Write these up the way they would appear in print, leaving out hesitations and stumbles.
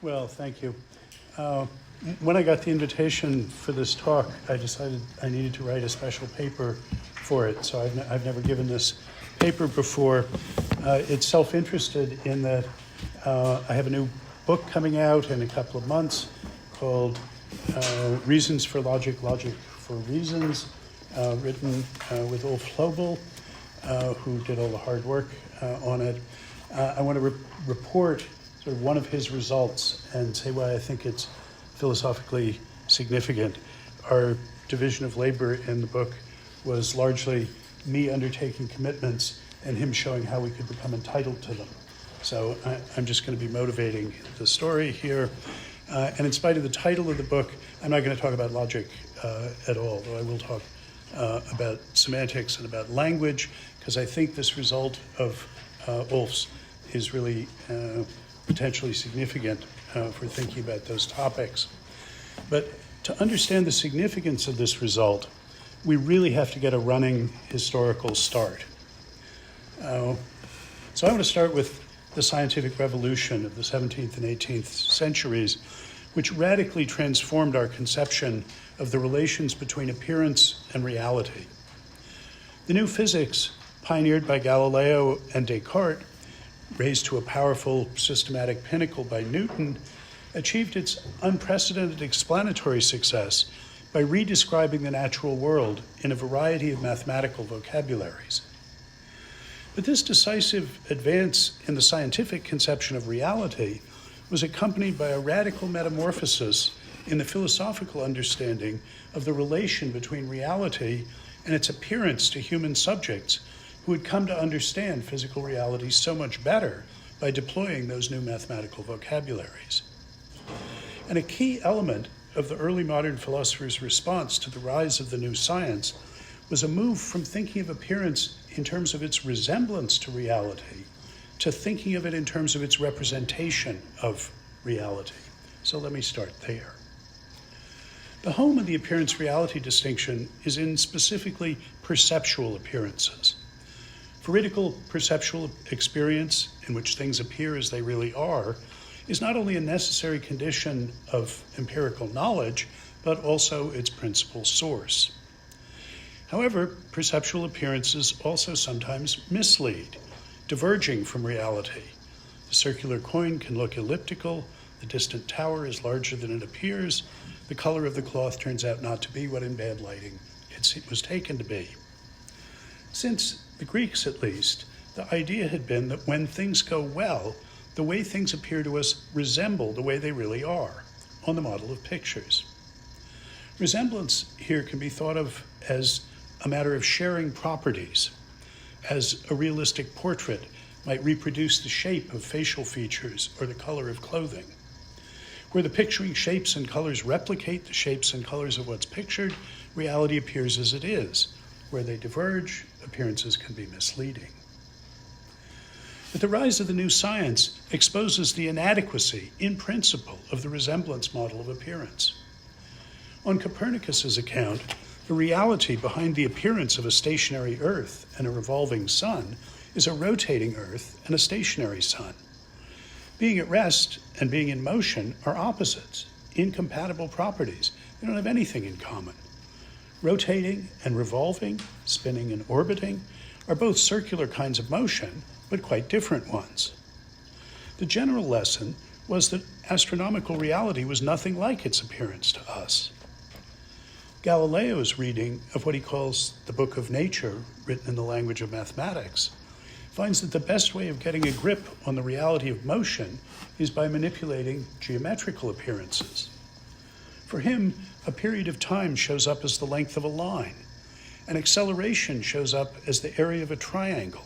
Well, thank you. When I got the invitation for this talk, I decided I needed to write a special paper for it. So I've never given this paper before. It's self-interested in that I have a new book coming out in a couple of months called Reasons for Logic, Logic for Reasons, written with Ulf Lobel, who did all the hard work on it. I want to report sort of one of his results and say why I think it's philosophically significant. Our division of labor in the book was largely me undertaking commitments and him showing how we could become entitled to them. So I'm just going to be motivating the story here. And in spite of the title of the book, I'm not going to talk about logic at all, though I will talk about semantics and about language, because I think this result of Ulf's is really potentially significant for thinking about those topics. But to understand the significance of this result, we really have to get a running historical start. So I want to start with the scientific revolution of the 17th and 18th centuries, which radically transformed our conception of the relations between appearance and reality. The new physics, pioneered by Galileo and Descartes, raised to a powerful systematic pinnacle by Newton, achieved its unprecedented explanatory success by redescribing the natural world in a variety of mathematical vocabularies. But this decisive advance in the scientific conception of reality was accompanied by a radical metamorphosis in the philosophical understanding of the relation between reality and its appearance to human subjects who had come to understand physical reality so much better by deploying those new mathematical vocabularies. And a key element of the early modern philosophers' response to the rise of the new science was a move from thinking of appearance in terms of its resemblance to reality to thinking of it in terms of its representation of reality. So let me start there. The home of the appearance-reality distinction is in specifically perceptual appearances. Veridical perceptual experience, in which things appear as they really are, is not only a necessary condition of empirical knowledge, but also its principal source. However, perceptual appearances also sometimes mislead, diverging from reality. The circular coin can look elliptical, the distant tower is larger than it appears, the color of the cloth turns out not to be what in bad lighting it was taken to be. Since the Greeks, at least, the idea had been that when things go well, the way things appear to us resemble the way they really are, on the model of pictures. Resemblance here can be thought of as a matter of sharing properties, as a realistic portrait might reproduce the shape of facial features or the color of clothing. Where the picturing shapes and colors replicate the shapes and colors of what's pictured, reality appears as it is. Where they diverge, appearances can be misleading. But the rise of the new science exposes the inadequacy, in principle, of the resemblance model of appearance. On Copernicus's account, the reality behind the appearance of a stationary Earth and a revolving sun is a rotating Earth and a stationary sun. Being at rest and being in motion are opposites, incompatible properties. They don't have anything in common. Rotating and revolving, spinning and orbiting, are both circular kinds of motion, but quite different ones. The general lesson was that astronomical reality was nothing like its appearance to us. Galileo's reading of what he calls the Book of Nature, written in the language of mathematics, finds that the best way of getting a grip on the reality of motion is by manipulating geometrical appearances. For him, a period of time shows up as the length of a line, and acceleration shows up as the area of a triangle.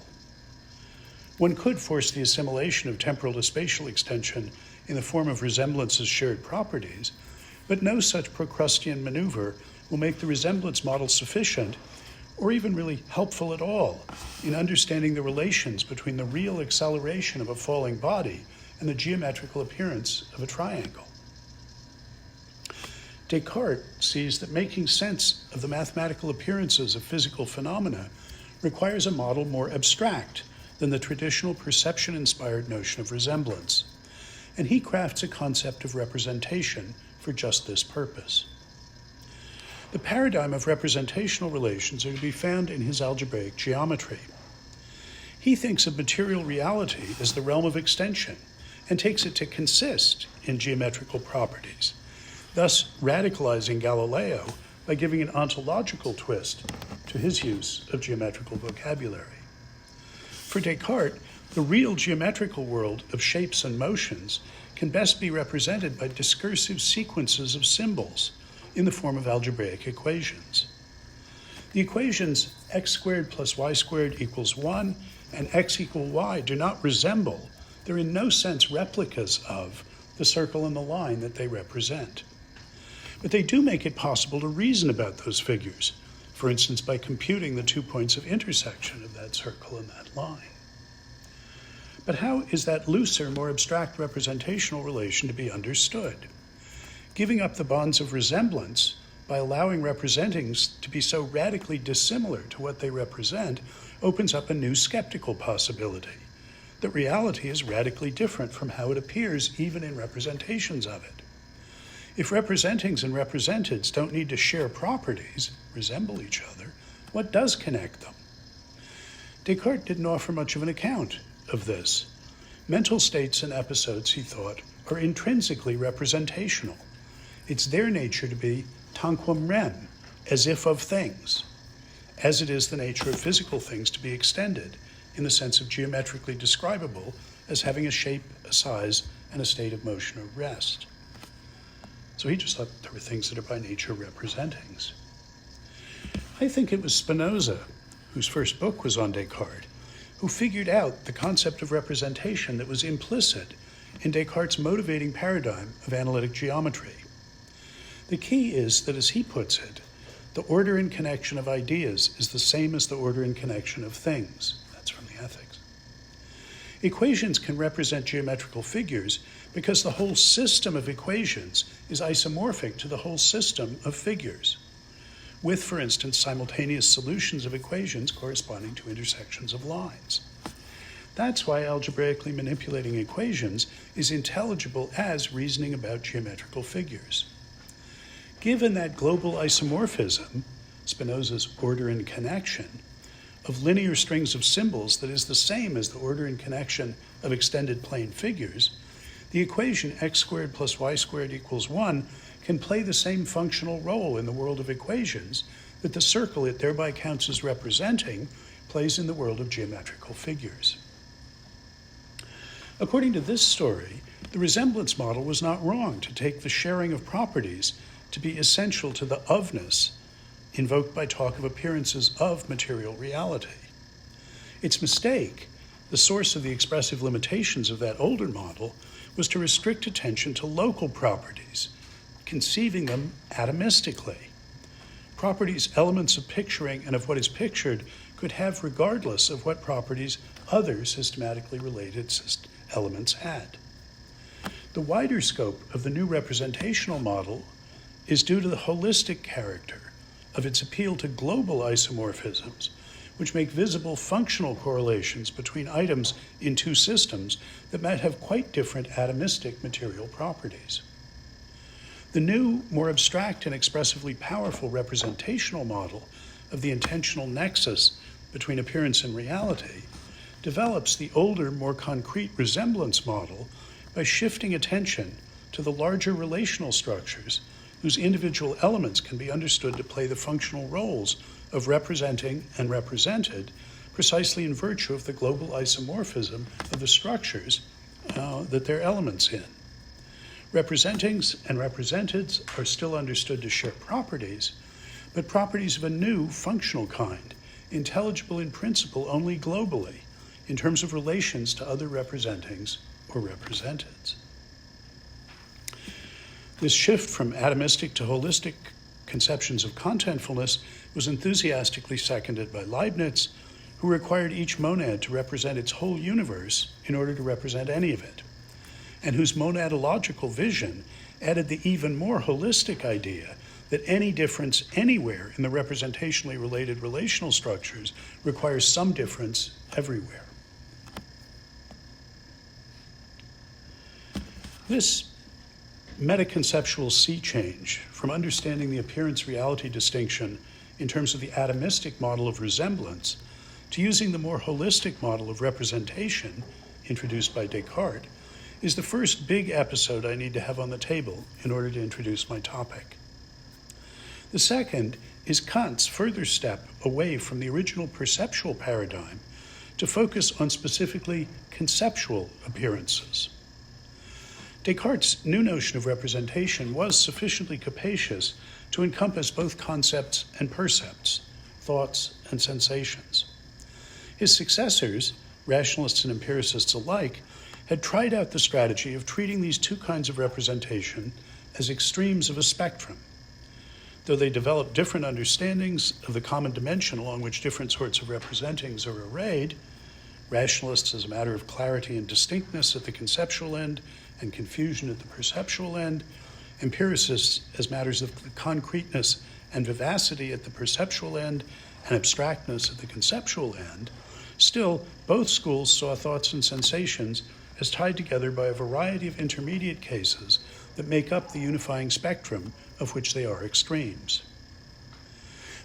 One could force the assimilation of temporal to spatial extension in the form of resemblance as shared properties, but no such Procrustean maneuver will make the resemblance model sufficient or even really helpful at all in understanding the relations between the real acceleration of a falling body and the geometrical appearance of a triangle. Descartes sees that making sense of the mathematical appearances of physical phenomena requires a model more abstract than the traditional perception-inspired notion of resemblance. and he crafts a concept of representation for just this purpose. The paradigm of representational relations are to be found in his algebraic geometry. He thinks of material reality as the realm of extension and takes it to consist in geometrical properties, thus radicalizing Galileo by giving an ontological twist to his use of geometrical vocabulary. For Descartes, the real geometrical world of shapes and motions can best be represented by discursive sequences of symbols in the form of algebraic equations. The equations x squared plus y squared equals 1 and x equal y do not resemble, they're in no sense replicas of, the circle and the line that they represent. But they do make it possible to reason about those figures, for instance by computing the 2 points of intersection of that circle and that line. But how is that looser, more abstract representational relation to be understood? Giving up the bonds of resemblance by allowing representings to be so radically dissimilar to what they represent opens up a new skeptical possibility, that reality is radically different from how it appears even in representations of it. If representings and representeds don't need to share properties, resemble each other, what does connect them? Descartes didn't offer much of an account of this. Mental states and episodes, he thought, are intrinsically representational. It's their nature to be tanquam rem, as if of things, as it is the nature of physical things to be extended, in the sense of geometrically describable as having a shape, a size, and a state of motion or rest. So he just thought there were things that are by nature representings. I think it was Spinoza, whose first book was on Descartes, who figured out the concept of representation that was implicit in Descartes' motivating paradigm of analytic geometry. The key is that, as he puts it, the order and connection of ideas is the same as the order and connection of things. That's from the Ethics. Equations can represent geometrical figures because the whole system of equations is isomorphic to the whole system of figures, with, for instance, simultaneous solutions of equations corresponding to intersections of lines. That's why algebraically manipulating equations is intelligible as reasoning about geometrical figures. Given that global isomorphism, Spinoza's order and connection, of linear strings of symbols that is the same as the order and connection of extended plane figures, the equation x squared plus y squared equals 1 can play the same functional role in the world of equations that the circle it thereby counts as representing plays in the world of geometrical figures. According to this story, the resemblance model was not wrong to take the sharing of properties to be essential to the ofness invoked by talk of appearances of material reality. Its mistake, the source of the expressive limitations of that older model, was to restrict attention to local properties, conceiving them atomistically. Properties, elements of picturing and of what is pictured, could have regardless of what properties other systematically related elements had. The wider scope of the new representational model is due to the holistic character of its appeal to global isomorphisms, which make visible functional correlations between items in two systems that might have quite different atomistic material properties. The new, more abstract and expressively powerful representational model of the intentional nexus between appearance and reality develops the older, more concrete resemblance model by shifting attention to the larger relational structures whose individual elements can be understood to play the functional roles of representing and represented precisely in virtue of the global isomorphism of the structures that they're elements in. Representings and representeds are still understood to share properties, but properties of a new functional kind, intelligible in principle only globally, in terms of relations to other representings or representeds. This shift from atomistic to holistic conceptions of contentfulness was enthusiastically seconded by Leibniz, who required each monad to represent its whole universe in order to represent any of it, and whose monadological vision added the even more holistic idea that any difference anywhere in the representationally related relational structures requires some difference everywhere. This metaconceptual sea change from understanding the appearance-reality distinction in terms of the atomistic model of resemblance to using the more holistic model of representation introduced by Descartes is the first big episode I need to have on the table in order to introduce my topic. The second is Kant's further step away from the original perceptual paradigm to focus on specifically conceptual appearances. Descartes' new notion of representation was sufficiently capacious to encompass both concepts and percepts, thoughts and sensations. His successors, rationalists and empiricists alike, had tried out the strategy of treating these two kinds of representation as extremes of a spectrum. Though they developed different understandings of the common dimension along which different sorts of representings are arrayed, rationalists as a matter of clarity and distinctness at the conceptual end and confusion at the perceptual end, empiricists as matters of concreteness and vivacity at the perceptual end and abstractness at the conceptual end, still, both schools saw thoughts and sensations as tied together by a variety of intermediate cases that make up the unifying spectrum of which they are extremes.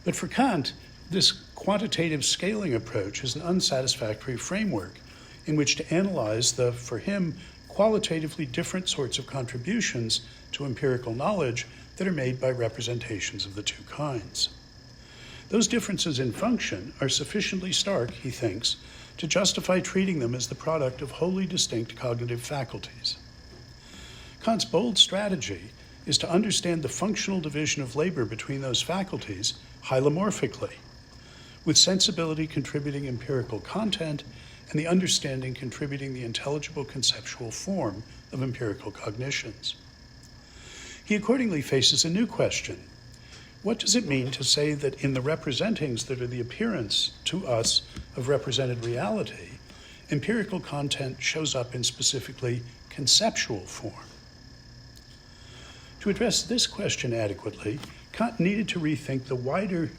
But for Kant, this quantitative scaling approach is an unsatisfactory framework in which to analyze the, for him, qualitatively different sorts of contributions to empirical knowledge that are made by representations of the two kinds. Those differences in function are sufficiently stark, he thinks, to justify treating them as the product of wholly distinct cognitive faculties. Kant's bold strategy is to understand the functional division of labor between those faculties hylomorphically, with sensibility contributing empirical content and the understanding contributing the intelligible conceptual form of empirical cognitions. He accordingly faces a new question. What does it mean to say that in the representings that are the appearance to us of represented reality, empirical content shows up in specifically conceptual form? To address this question adequately, Kant needed to rethink the wider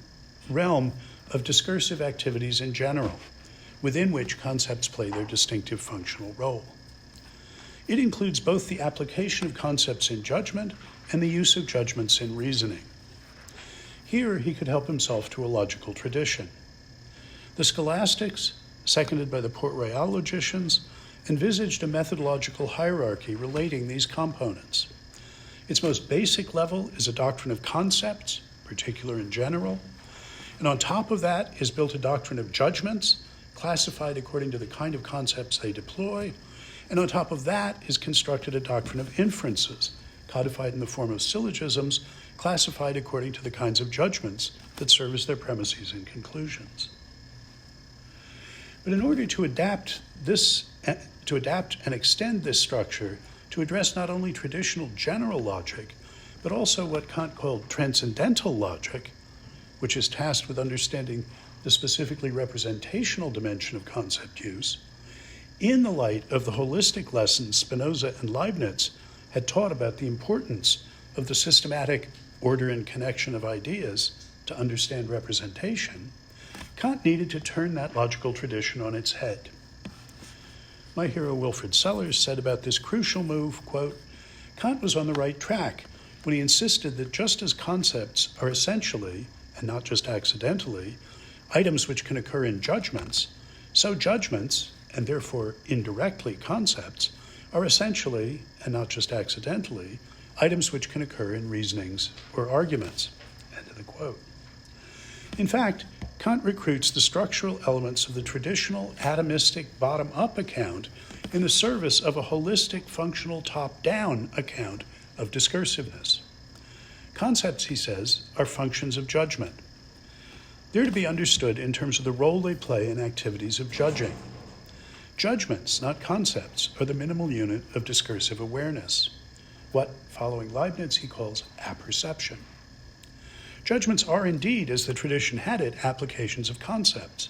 realm of discursive activities in general, within which concepts play their distinctive functional role. It includes both the application of concepts in judgment and the use of judgments in reasoning. Here he could help himself to a logical tradition. The scholastics, seconded by the Port-Royal logicians, envisaged a methodological hierarchy relating these components. Its most basic level is a doctrine of concepts, particular and general, and on top of that is built a doctrine of judgments, classified according to the kind of concepts they deploy, and on top of that is constructed a doctrine of inferences, codified in the form of syllogisms, classified according to the kinds of judgments that serve as their premises and conclusions. But in order to adapt and extend this structure to address not only traditional general logic, but also what Kant called transcendental logic, which is tasked with understanding the specifically representational dimension of concept use, in the light of the holistic lessons Spinoza and Leibniz had taught about the importance of the systematic order and connection of ideas to understand representation, Kant needed to turn that logical tradition on its head. My hero Wilfrid Sellars said about this crucial move, quote, Kant was on the right track when he insisted that just as concepts are essentially, and not just accidentally, items which can occur in judgments, so judgments, and therefore indirectly concepts, are essentially, and not just accidentally, items which can occur in reasonings or arguments. End of the quote. In fact, Kant recruits the structural elements of the traditional atomistic bottom-up account in the service of a holistic functional top-down account of discursiveness. Concepts, he says, are functions of judgment. They're to be understood in terms of the role they play in activities of judging. Judgments, not concepts, are the minimal unit of discursive awareness, what, following Leibniz, he calls apperception. Judgments are indeed, as the tradition had it, applications of concepts.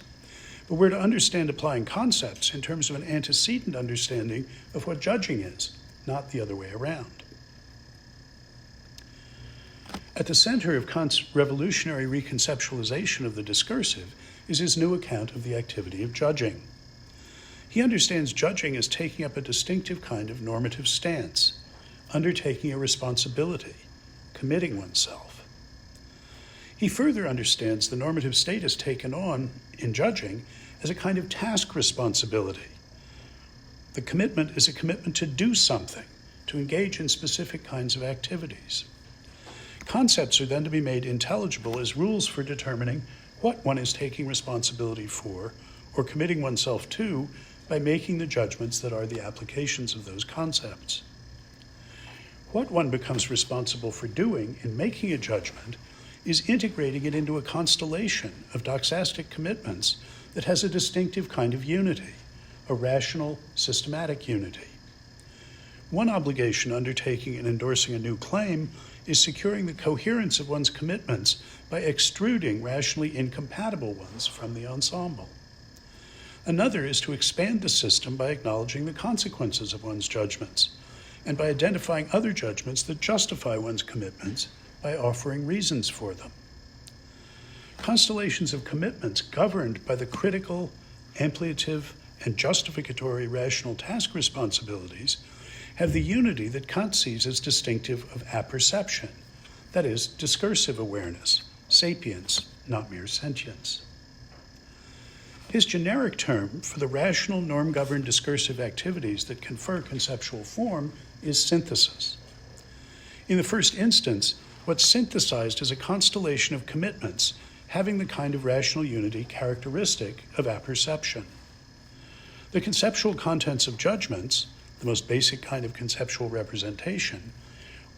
But we're to understand applying concepts in terms of an antecedent understanding of what judging is, not the other way around. At the center of Kant's revolutionary reconceptualization of the discursive is his new account of the activity of judging. He understands judging as taking up a distinctive kind of normative stance, undertaking a responsibility, committing oneself. He further understands the normative status taken on in judging as a kind of task responsibility. The commitment is a commitment to do something, to engage in specific kinds of activities. Concepts are then to be made intelligible as rules for determining what one is taking responsibility for or committing oneself to by making the judgments that are the applications of those concepts. What one becomes responsible for doing in making a judgment is integrating it into a constellation of doxastic commitments that has a distinctive kind of unity, a rational, systematic unity. One obligation undertaking and endorsing a new claim is securing the coherence of one's commitments by extruding rationally incompatible ones from the ensemble. Another is to expand the system by acknowledging the consequences of one's judgments, and by identifying other judgments that justify one's commitments by offering reasons for them. Constellations of commitments governed by the critical, ampliative, and justificatory rational task responsibilities have the unity that Kant sees as distinctive of apperception, that is, discursive awareness, sapience, not mere sentience. His generic term for the rational, norm-governed discursive activities that confer conceptual form is synthesis. In the first instance, what's synthesized is a constellation of commitments having the kind of rational unity characteristic of apperception. The conceptual contents of judgments, the most basic kind of conceptual representation,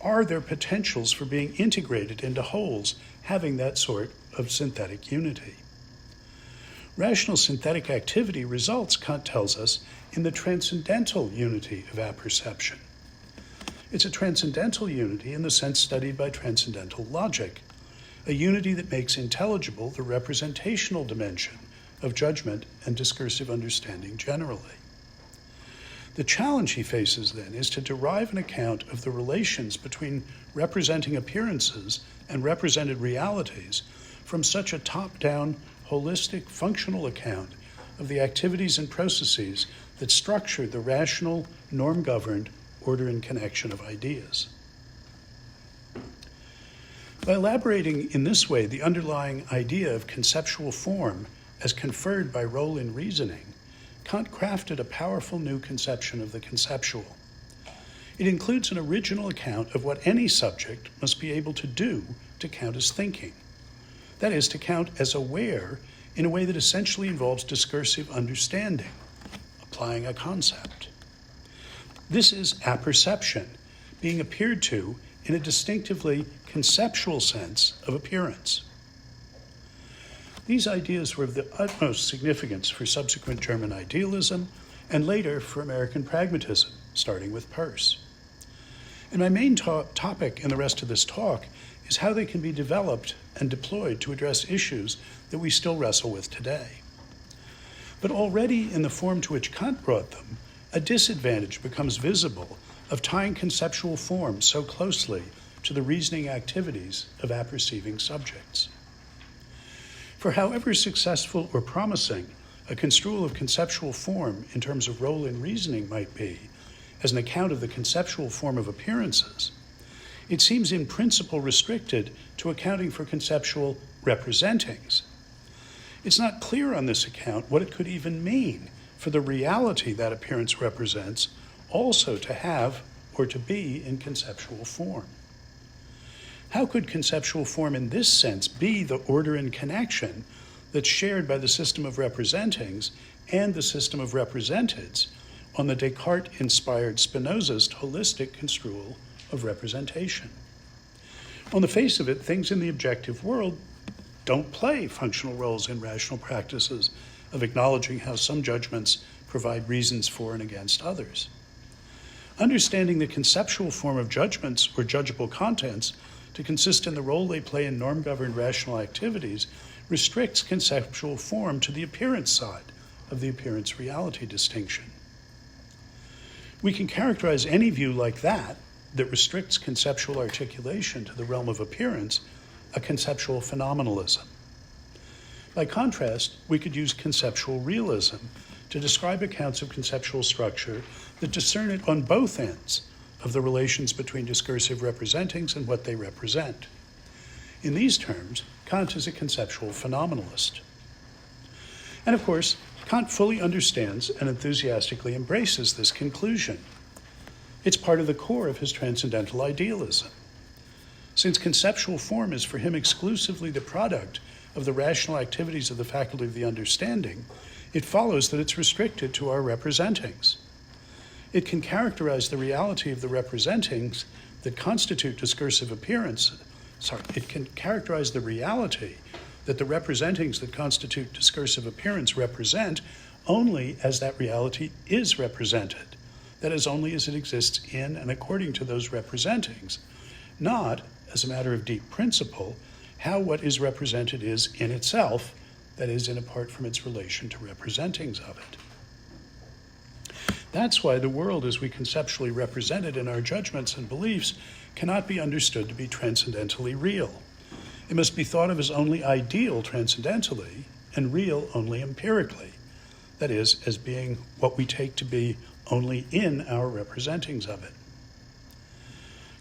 are their potentials for being integrated into wholes having that sort of synthetic unity. Rational synthetic activity results, Kant tells us, in the transcendental unity of apperception. It's a transcendental unity in the sense studied by transcendental logic, a unity that makes intelligible the representational dimension of judgment and discursive understanding generally. The challenge he faces then is to derive an account of the relations between representing appearances and represented realities from such a top-down, holistic, functional account of the activities and processes that structure the rational, norm-governed order and connection of ideas. By elaborating in this way the underlying idea of conceptual form as conferred by role in reasoning, Kant crafted a powerful new conception of the conceptual. It includes an original account of what any subject must be able to do to count as thinking. That is, to count as aware in a way that essentially involves discursive understanding, applying a concept. This is apperception, being appeared to in a distinctively conceptual sense of appearance. These ideas were of the utmost significance for subsequent German idealism and later for American pragmatism, starting with Peirce. And my main topic in the rest of this talk is how they can be developed and deployed to address issues that we still wrestle with today. But already in the form to which Kant brought them, a disadvantage becomes visible of tying conceptual form so closely to the reasoning activities of apperceiving subjects. For however successful or promising a construal of conceptual form in terms of role in reasoning might be, as an account of the conceptual form of appearances, it seems in principle restricted to accounting for conceptual representings. It's not clear on this account what it could even mean for the reality that appearance represents also to have or to be in conceptual form. How could conceptual form in this sense be the order and connection that's shared by the system of representings and the system of representeds on the Descartes-inspired Spinozist holistic construal of representation? On the face of it, things in the objective world don't play functional roles in rational practices of acknowledging how some judgments provide reasons for and against others. Understanding the conceptual form of judgments or judgeable contents to consist in the role they play in norm-governed rational activities restricts conceptual form to the appearance side of the appearance-reality distinction. We can characterize any view like that restricts conceptual articulation to the realm of appearance, a conceptual phenomenalism. By contrast, we could use conceptual realism to describe accounts of conceptual structure that discern it on both ends of the relations between discursive representings and what they represent. In these terms, Kant is a conceptual phenomenalist. And of course, Kant fully understands and enthusiastically embraces this conclusion. It's part of the core of his transcendental idealism. Since conceptual form is for him exclusively the product of the rational activities of the faculty of the understanding, it follows that it's restricted to our representings. It can characterize the reality of the representings that constitute discursive appearance. It can characterize the reality that the representings that constitute discursive appearance represent only as that reality is represented. That is, only as it exists in and according to those representings, not, as a matter of deep principle, how what is represented is in itself, that is, in apart from its relation to representings of it. That's why the world as we conceptually represent it in our judgments and beliefs cannot be understood to be transcendentally real. It must be thought of as only ideal transcendentally and real only empirically, that is, as being what we take to be only in our representings of it.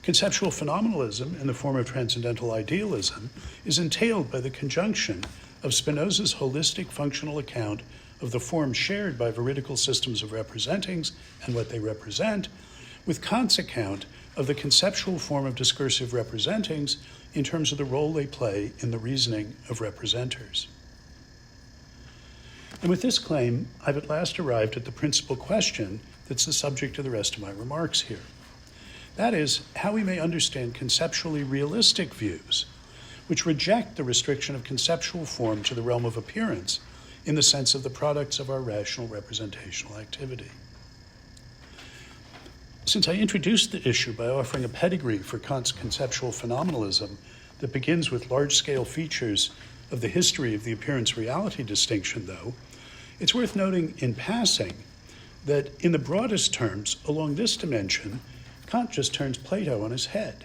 Conceptual phenomenalism, in the form of transcendental idealism, is entailed by the conjunction of Spinoza's holistic functional account of the form shared by veridical systems of representings and what they represent, with Kant's account of the conceptual form of discursive representings in terms of the role they play in the reasoning of representers. And with this claim, I've at last arrived at the principal question that's the subject of the rest of my remarks here. That is, how we may understand conceptually realistic views, which reject the restriction of conceptual form to the realm of appearance in the sense of the products of our rational representational activity. Since I introduced the issue by offering a pedigree for Kant's conceptual phenomenalism that begins with large-scale features of the history of the appearance-reality distinction, though, it's worth noting in passing that in the broadest terms, along this dimension, Kant just turns Plato on his head.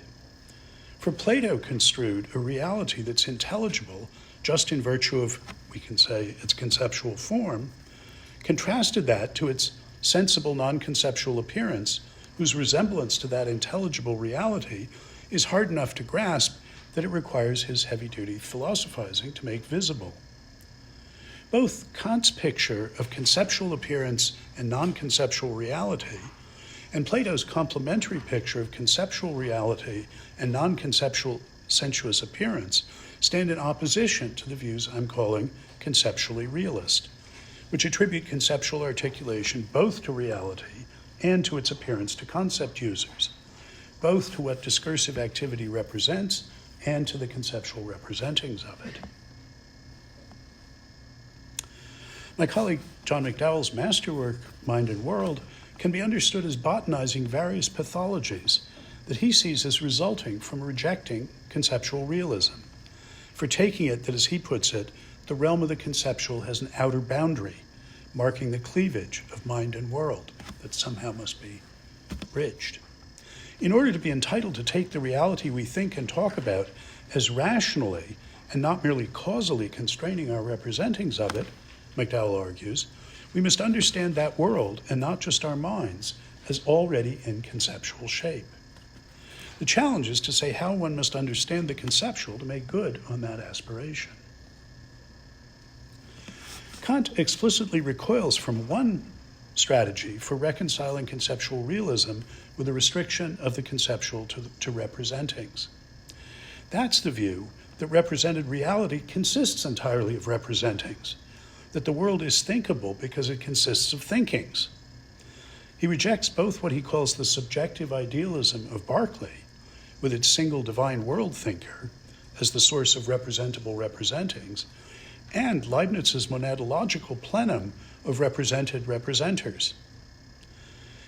For Plato construed a reality that's intelligible just in virtue of, we can say, its conceptual form, contrasted that to its sensible non-conceptual appearance, whose resemblance to that intelligible reality is hard enough to grasp that it requires his heavy-duty philosophizing to make visible. Both Kant's picture of conceptual appearance and non-conceptual reality and Plato's complementary picture of conceptual reality and non-conceptual sensuous appearance stand in opposition to the views I'm calling conceptually realist, which attribute conceptual articulation both to reality and to its appearance to concept users, both to what discursive activity represents and to the conceptual representings of it. My colleague John McDowell's masterwork, Mind and World, can be understood as botanizing various pathologies that he sees as resulting from rejecting conceptual realism, for taking it that, as he puts it, the realm of the conceptual has an outer boundary, marking the cleavage of mind and world that somehow must be bridged. In order to be entitled to take the reality we think and talk about as rationally and not merely causally constraining our representings of it, McDowell argues, we must understand that world, and not just our minds, as already in conceptual shape. The challenge is to say how one must understand the conceptual to make good on that aspiration. Kant explicitly recoils from one strategy for reconciling conceptual realism with the restriction of the conceptual to representings. That's the view that represented reality consists entirely of representings, that the world is thinkable because it consists of thinkings. He rejects both what he calls the subjective idealism of Berkeley, with its single divine world thinker as the source of representable representings, and Leibniz's monadological plenum of represented representers.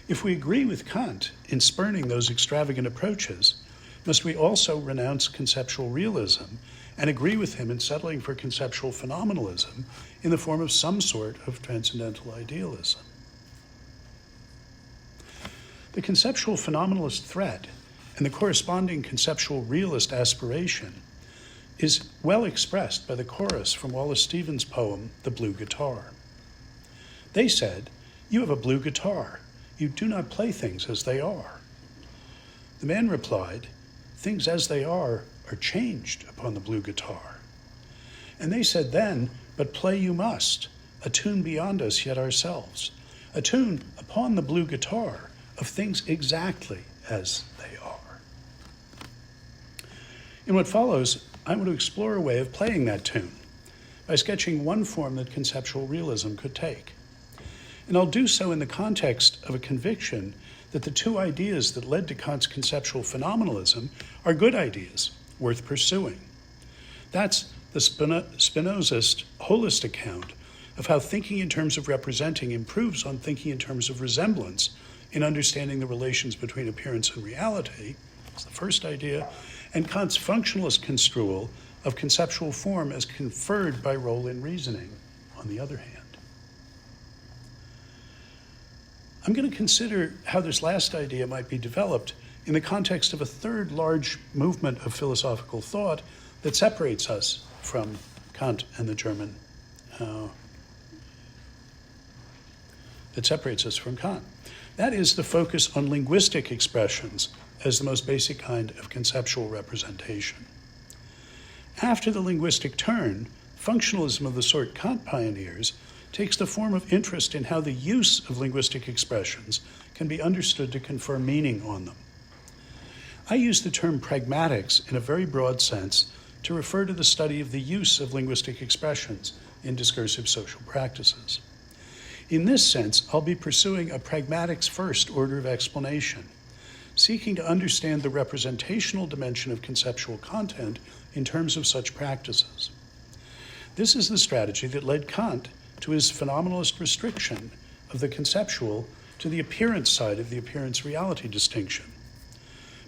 If we agree with Kant in spurning those extravagant approaches, must we also renounce conceptual realism and agree with him in settling for conceptual phenomenalism in the form of some sort of transcendental idealism? The conceptual phenomenalist threat and the corresponding conceptual realist aspiration is well expressed by the chorus from Wallace Stevens' poem, The Blue Guitar. They said, "You have a blue guitar. You do not play things as they are. The man replied, "Things as they are changed upon the blue guitar." And they said then, "But play you must, a tune beyond us yet ourselves, a tune upon the blue guitar of things exactly as they are." In what follows, I want to explore a way of playing that tune by sketching one form that conceptual realism could take. And I'll do so in the context of a conviction that the two ideas that led to Kant's conceptual phenomenalism are good ideas, worth pursuing. That's the Spinozist holist account of how thinking in terms of representing improves on thinking in terms of resemblance in understanding the relations between appearance and reality. That's the first idea. And Kant's functionalist construal of conceptual form as conferred by role in reasoning, on the other hand. I'm going to consider how this last idea might be developed in the context of a third large movement of philosophical thought that separates us from Kant and the German, that separates us from Kant. That is the focus on linguistic expressions as the most basic kind of conceptual representation. After the linguistic turn, functionalism of the sort Kant pioneers takes the form of interest in how the use of linguistic expressions can be understood to confer meaning on them. I use the term pragmatics in a very broad sense to refer to the study of the use of linguistic expressions in discursive social practices. In this sense, I'll be pursuing a pragmatics first order of explanation, seeking to understand the representational dimension of conceptual content in terms of such practices. This is the strategy that led Kant to his phenomenalist restriction of the conceptual to the appearance side of the appearance-reality distinction.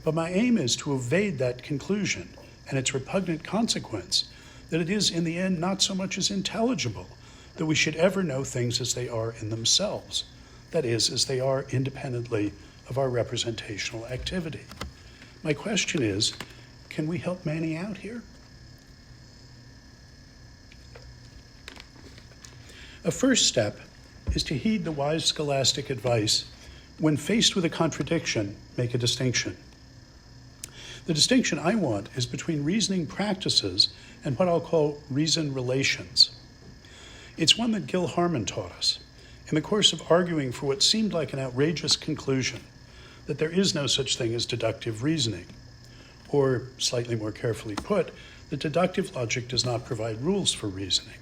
But my aim is to evade that conclusion and its repugnant consequence that it is in the end not so much as intelligible that we should ever know things as they are in themselves, that is, as they are independently of our representational activity. My question is, can we help Manny out here? A first step is to heed the wise scholastic advice: when faced with a contradiction, make a distinction. The distinction I want is between reasoning practices and what I'll call reason relations. It's one that Gil Harman taught us in the course of arguing for what seemed like an outrageous conclusion, that there is no such thing as deductive reasoning, or, slightly more carefully put, that deductive logic does not provide rules for reasoning.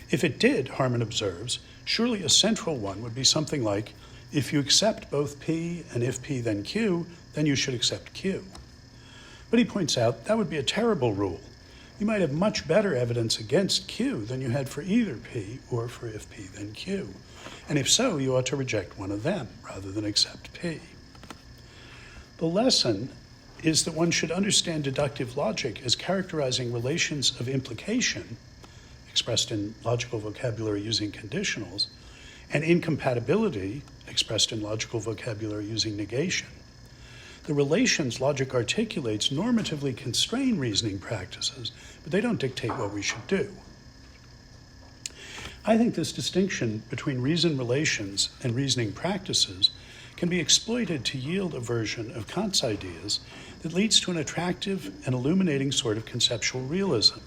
If it did, Harman observes, surely a central one would be something like, if you accept both P and if P then Q, then you should accept Q. But he points out that would be a terrible rule. You might have much better evidence against Q than you had for either P or for if P then Q. And if so, you ought to reject one of them rather than accept P. The lesson is that one should understand deductive logic as characterizing relations of implication, expressed in logical vocabulary using conditionals, and incompatibility, expressed in logical vocabulary using negation. The relations logic articulates normatively constrain reasoning practices, but they don't dictate what we should do. I think this distinction between reason relations and reasoning practices can be exploited to yield a version of Kant's ideas that leads to an attractive and illuminating sort of conceptual realism,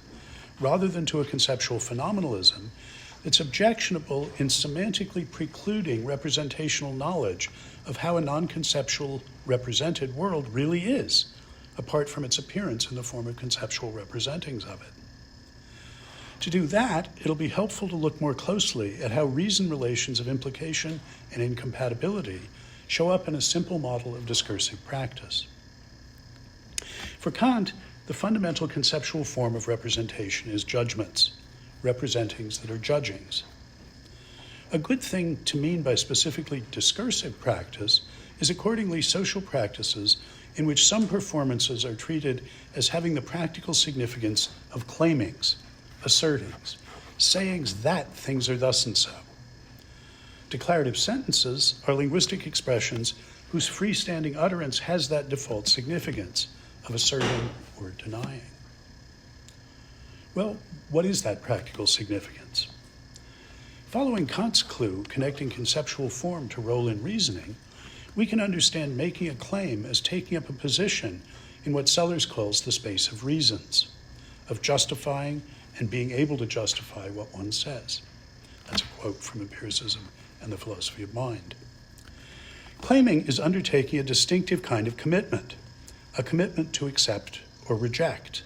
rather than to a conceptual phenomenalism that's objectionable in semantically precluding representational knowledge of how a non-conceptual represented world really is, apart from its appearance in the form of conceptual representings of it. To do that, it'll be helpful to look more closely at how reason relations of implication and incompatibility show up in a simple model of discursive practice. For Kant, the fundamental conceptual form of representation is judgments, representings that are judgings. A good thing to mean by specifically discursive practice is accordingly social practices in which some performances are treated as having the practical significance of claimings, assertings, sayings that things are thus and so. Declarative sentences are linguistic expressions whose freestanding utterance has that default significance of asserting or denying. Well, what is that practical significance? Following Kant's clue connecting conceptual form to role in reasoning, we can understand making a claim as taking up a position in what Sellers calls the space of reasons, of justifying and being able to justify what one says. That's a quote from Empiricism and the Philosophy of Mind. Claiming is undertaking a distinctive kind of commitment, a commitment to accept or reject.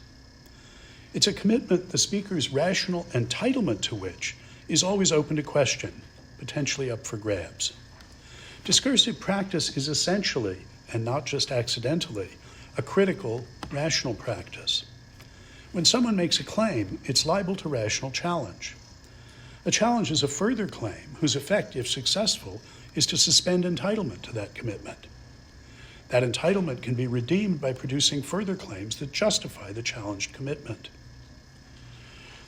It's a commitment the speaker's rational entitlement to which is always open to question, potentially up for grabs. Discursive practice is essentially, and not just accidentally, a critical, rational practice. When someone makes a claim, it's liable to rational challenge. A challenge is a further claim whose effect, if successful, is to suspend entitlement to that commitment. That entitlement can be redeemed by producing further claims that justify the challenged commitment.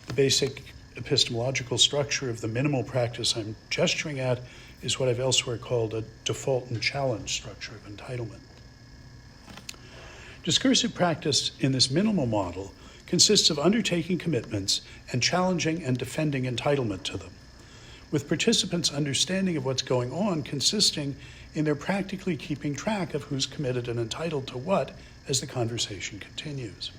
The basic epistemological structure of the minimal practice I'm gesturing at is what I've elsewhere called a default and challenge structure of entitlement. Discursive practice in this minimal model consists of undertaking commitments and challenging and defending entitlement to them, with participants' understanding of what's going on consisting in their practically keeping track of who's committed and entitled to what as the conversation continues.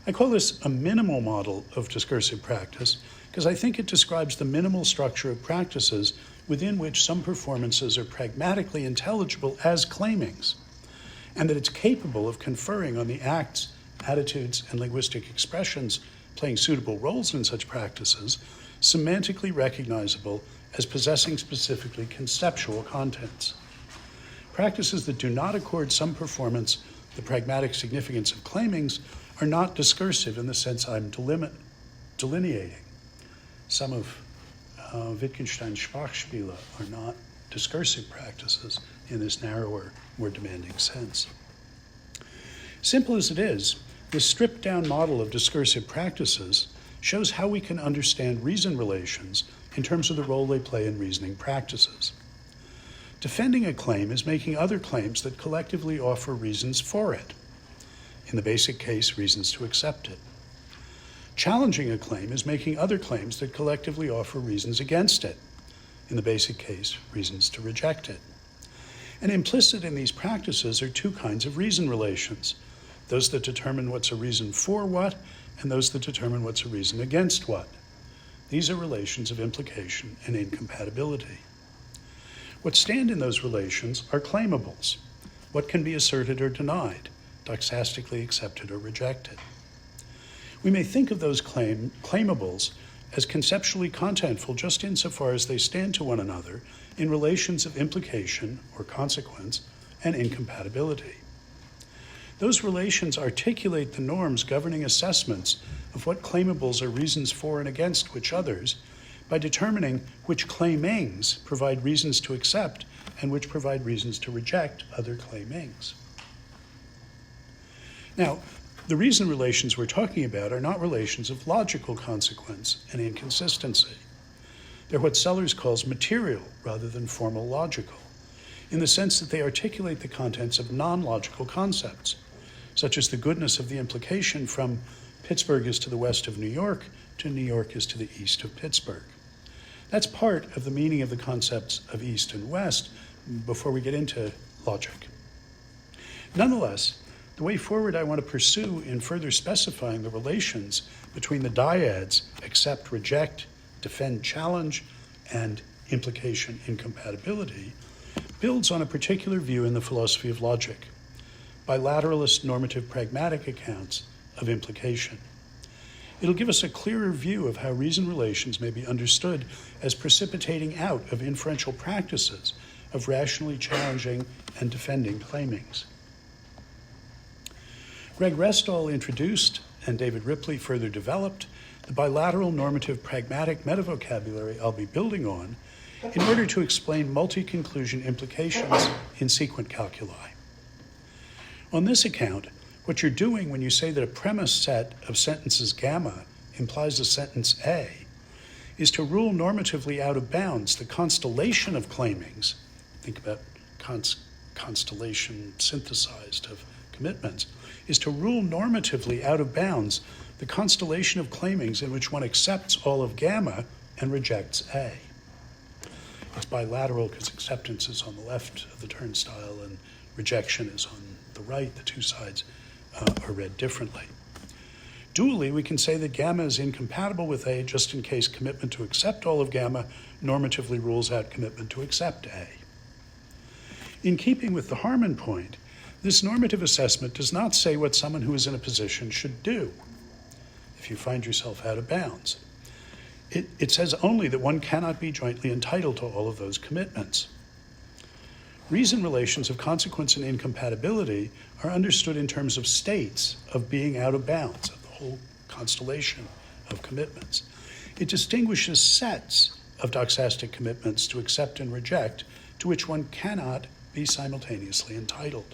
I call this a minimal model of discursive practice because I think it describes the minimal structure of practices within which some performances are pragmatically intelligible as claimings, and that it's capable of conferring on the acts, attitudes, and linguistic expressions playing suitable roles in such practices semantically recognizable as possessing specifically conceptual contents. Practices that do not accord some performance the pragmatic significance of claimings are not discursive in the sense I'm delineating. Some of Wittgenstein's Sprachspiele are not discursive practices in this narrower, more demanding sense. Simple as it is, this stripped-down model of discursive practices shows how we can understand reason relations in terms of the role they play in reasoning practices. Defending a claim is making other claims that collectively offer reasons for it. In the basic case, reasons to accept it. Challenging a claim is making other claims that collectively offer reasons against it. In the basic case, reasons to reject it. And implicit in these practices are two kinds of reason relations, those that determine what's a reason for what, and those that determine what's a reason against what. These are relations of implication and incompatibility. What stand in those relations are claimables, what can be asserted or denied, doxastically accepted or rejected. We may think of those claimables as conceptually contentful just insofar as they stand to one another in relations of implication or consequence and incompatibility. Those relations articulate the norms governing assessments of what claimables are reasons for and against which others by determining which claimings provide reasons to accept and which provide reasons to reject other claimings. Now, the reason relations we're talking about are not relations of logical consequence and inconsistency. They're what Sellers calls material rather than formal logical, in the sense that they articulate the contents of non-logical concepts, such as the goodness of the implication from Pittsburgh is to the west of New York to New York is to the east of Pittsburgh. That's part of the meaning of the concepts of east and west before we get into logic. Nonetheless, the way forward I want to pursue in further specifying the relations between the dyads accept, reject, defend, challenge, and implication incompatibility builds on a particular view in the philosophy of logic, bilateralist normative pragmatic accounts of implication. It'll give us a clearer view of how reason relations may be understood as precipitating out of inferential practices of rationally challenging and defending claimings. Greg Restall introduced, and David Ripley further developed, the bilateral normative pragmatic metavocabulary I'll be building on in order to explain multi-conclusion implications in sequent calculi. On this account, what you're doing when you say that a premise set of sentences gamma implies a sentence A is to rule normatively out of bounds the constellation of claimings, think about constellation synthesized of commitments, is to rule normatively out of bounds the constellation of claimings in which one accepts all of gamma and rejects A. It's bilateral because acceptance is on the left of the turnstile and rejection is on the right. The two sides are read differently. Dually, we can say that gamma is incompatible with A just in case commitment to accept all of gamma normatively rules out commitment to accept A. In keeping with the Harmon point, this normative assessment does not say what someone who is in a position should do if you find yourself out of bounds. It says only that one cannot be jointly entitled to all of those commitments. Reason relations of consequence and incompatibility are understood in terms of states of being out of bounds, of the whole constellation of commitments. It distinguishes sets of doxastic commitments to accept and reject to which one cannot be simultaneously entitled.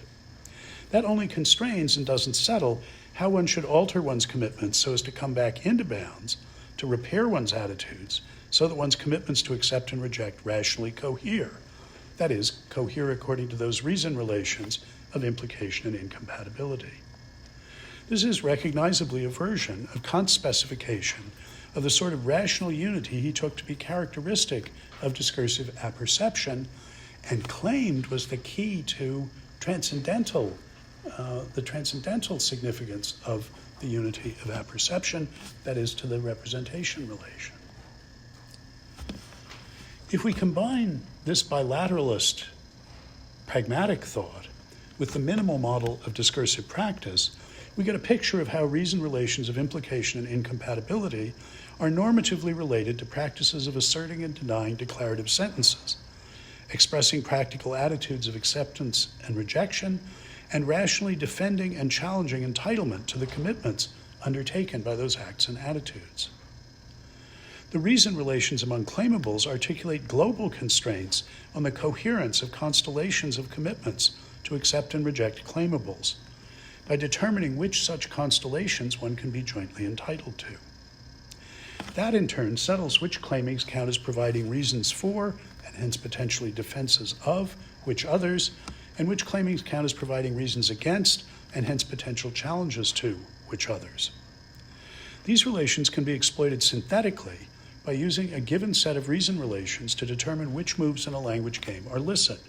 That only constrains and doesn't settle how one should alter one's commitments so as to come back into bounds, to repair one's attitudes, so that one's commitments to accept and reject rationally cohere. That is, cohere according to those reason relations of implication and incompatibility. This is recognizably a version of Kant's specification of the sort of rational unity he took to be characteristic of discursive apperception and claimed was the key to the transcendental significance of the unity of apperception, that is, to the representation relation. If we combine this bilateralist pragmatic thought with the minimal model of discursive practice, we get a picture of how reason relations of implication and incompatibility are normatively related to practices of asserting and denying declarative sentences, expressing practical attitudes of acceptance and rejection, and rationally defending and challenging entitlement to the commitments undertaken by those acts and attitudes. The reason relations among claimables articulate global constraints on the coherence of constellations of commitments to accept and reject claimables, by determining which such constellations one can be jointly entitled to. That in turn settles which claimings count as providing reasons for, and hence potentially defenses of, which others, and which claimings count as providing reasons against, and hence potential challenges to, which others. These relations can be exploited synthetically by using a given set of reason relations to determine which moves in a language game are licit.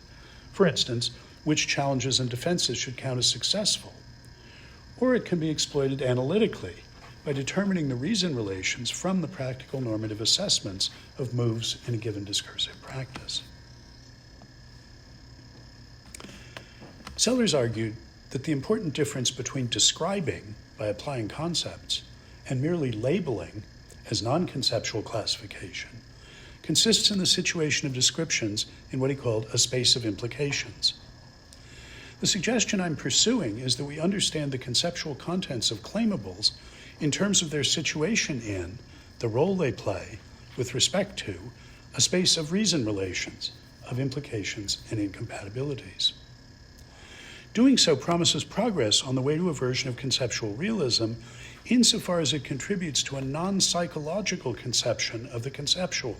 For instance, which challenges and defenses should count as successful. Or it can be exploited analytically by determining the reason relations from the practical normative assessments of moves in a given discursive practice. Sellers argued that the important difference between describing by applying concepts and merely labeling as non-conceptual classification consists in the situation of descriptions in what he called a space of implications. The suggestion I'm pursuing is that we understand the conceptual contents of claimables in terms of their situation in, the role they play, with respect to, a space of reason relations, of implications and incompatibilities. Doing so promises progress on the way to a version of conceptual realism insofar as it contributes to a non-psychological conception of the conceptual,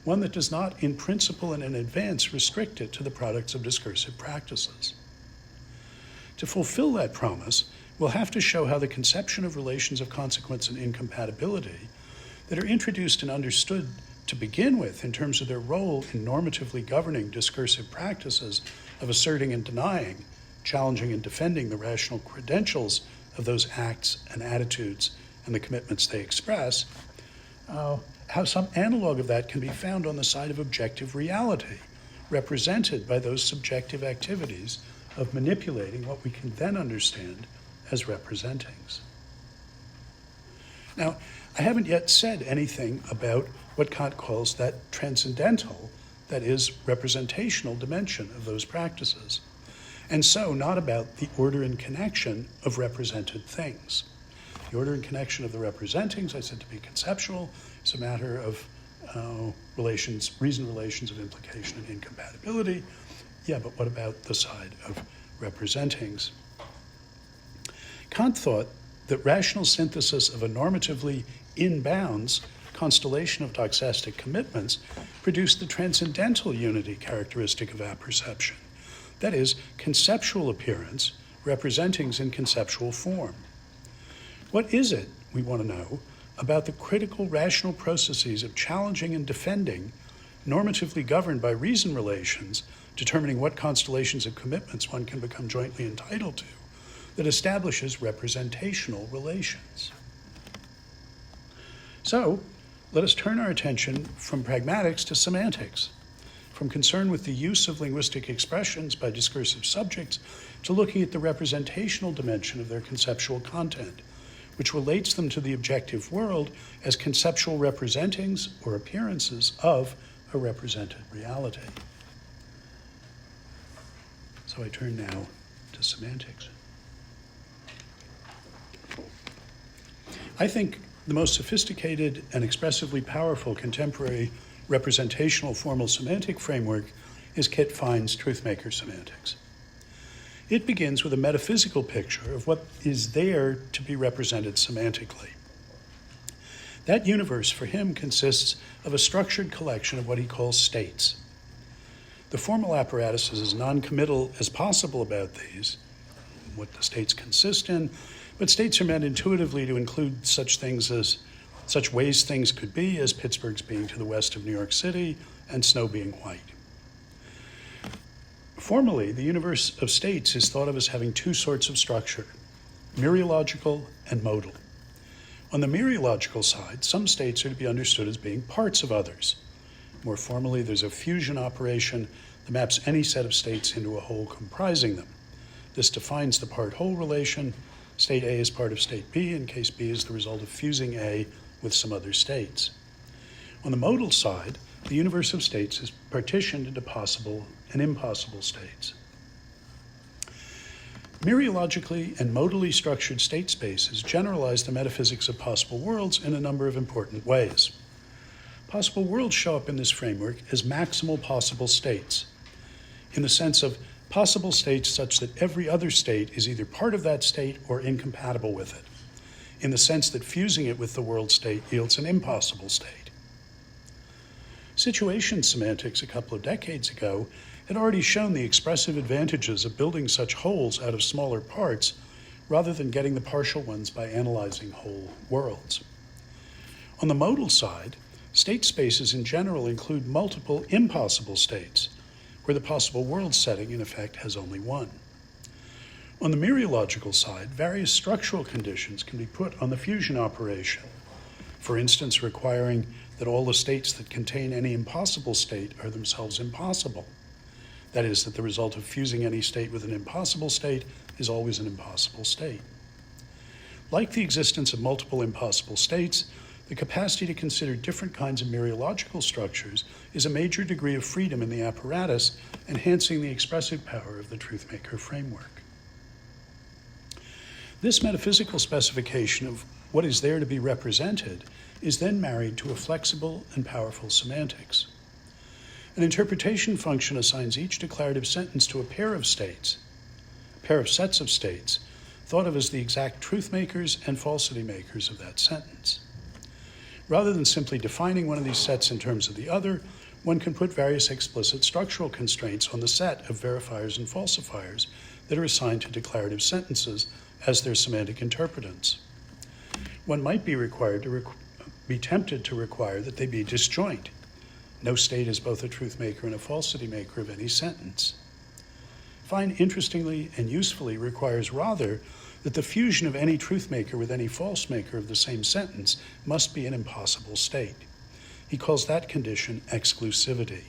one that does not in principle and in advance restrict it to the products of discursive practices. To fulfill that promise, we'll have to show how the conception of relations of consequence and incompatibility that are introduced and understood to begin with in terms of their role in normatively governing discursive practices of asserting and denying, challenging and defending the rational credentials of those acts and attitudes and the commitments they express, how some analog of that can be found on the side of objective reality, represented by those subjective activities of manipulating what we can then understand as representings. Now, I haven't yet said anything about what Kant calls that transcendental, that is, representational dimension of those practices, and so not about the order and connection of represented things. The order and connection of the representings, I said to be conceptual, is a matter of reason relations of implication and incompatibility. Yeah, but what about the side of representings? Kant thought that rational synthesis of a normatively in bounds constellation of doxastic commitments produced the transcendental unity characteristic of apperception, that is, conceptual appearance, representings in conceptual form. What is it, we want to know, about the critical rational processes of challenging and defending normatively governed by reason relations, determining what constellations of commitments one can become jointly entitled to, that establishes representational relations. So, let us turn our attention from pragmatics to semantics, from concern with the use of linguistic expressions by discursive subjects to looking at the representational dimension of their conceptual content, which relates them to the objective world as conceptual representings or appearances of a represented reality. So I turn now to semantics. I think the most sophisticated and expressively powerful contemporary representational formal semantic framework is Kit Fine's Truthmaker semantics. It begins with a metaphysical picture of what is there to be represented semantically. That universe for him consists of a structured collection of what he calls states. The formal apparatus is as non-committal as possible about these, what the states consist in, but states are meant intuitively to include such ways things could be as Pittsburgh's being to the west of New York City and snow being white. Formally, the universe of states is thought of as having two sorts of structure, mereological and modal. On the mereological side, some states are to be understood as being parts of others. More formally, there's a fusion operation that maps any set of states into a whole comprising them. This defines the part-whole relation. State A is part of state B, in case B is the result of fusing A with some other states. On the modal side, the universe of states is partitioned into possible and impossible states. Mereologically and modally structured state spaces generalize the metaphysics of possible worlds in a number of important ways. Possible worlds show up in this framework as maximal possible states, in the sense of possible states such that every other state is either part of that state or incompatible with it, in the sense that fusing it with the world state yields an impossible state. Situation semantics a couple of decades ago had already shown the expressive advantages of building such wholes out of smaller parts rather than getting the partial ones by analyzing whole worlds. On the modal side, state spaces in general include multiple impossible states, where the possible world setting, in effect, has only one. On the mereological side, various structural conditions can be put on the fusion operation, for instance, requiring that all the states that contain any impossible state are themselves impossible. That is, that the result of fusing any state with an impossible state is always an impossible state. Like the existence of multiple impossible states, the capacity to consider different kinds of mereological structures is a major degree of freedom in the apparatus, enhancing the expressive power of the Truthmaker framework. This metaphysical specification of what is there to be represented is then married to a flexible and powerful semantics. An interpretation function assigns each declarative sentence to a pair of states, a pair of sets of states, thought of as the exact truth makers and falsity makers of that sentence. Rather than simply defining one of these sets in terms of the other, one can put various explicit structural constraints on the set of verifiers and falsifiers that are assigned to declarative sentences as their semantic interpretants. One might be tempted to require that they be disjoint. No state is both a truth maker and a falsity maker of any sentence. Fine, interestingly and usefully, requires rather that the fusion of any truth maker with any false maker of the same sentence must be an impossible state. He calls that condition exclusivity.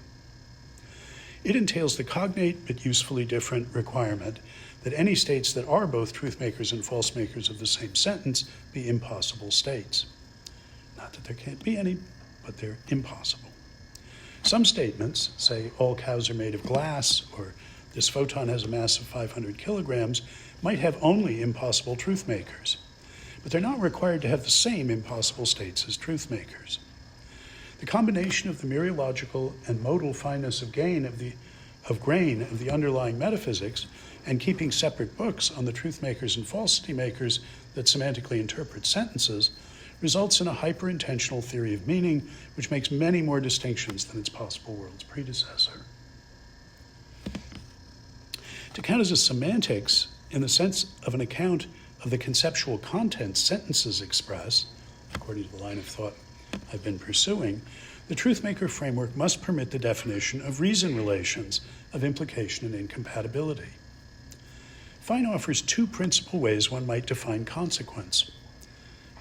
It entails the cognate but usefully different requirement that any states that are both truth makers and false makers of the same sentence be impossible states. Not that there can't be any, but they're impossible. Some statements, say all cows are made of glass, or this photon has a mass of 500 kilograms, might have only impossible truth makers, but they're not required to have the same impossible states as truth makers. The combination of the mereological and modal fineness of grain of the underlying metaphysics and keeping separate books on the truth makers and falsity makers that semantically interpret sentences results in a hyper-intentional theory of meaning which makes many more distinctions than its possible world's predecessor. To count as a semantics, in the sense of an account of the conceptual content sentences express, according to the line of thought I've been pursuing, the Truthmaker framework must permit the definition of reason relations of implication and incompatibility. Fine offers two principal ways one might define consequence.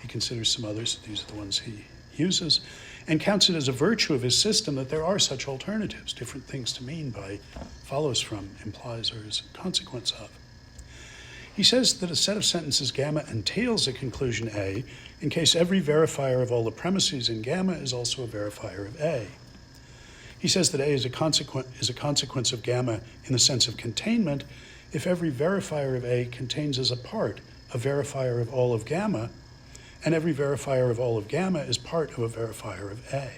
He considers some others, these are the ones he uses, and counts it as a virtue of his system that there are such alternatives, different things to mean by follows from, implies, or is a consequence of. He says that a set of sentences gamma entails a conclusion A in case every verifier of all the premises in gamma is also a verifier of A. He says that A is a consequence of gamma in the sense of containment if every verifier of A contains as a part a verifier of all of gamma, and every verifier of all of gamma is part of a verifier of A.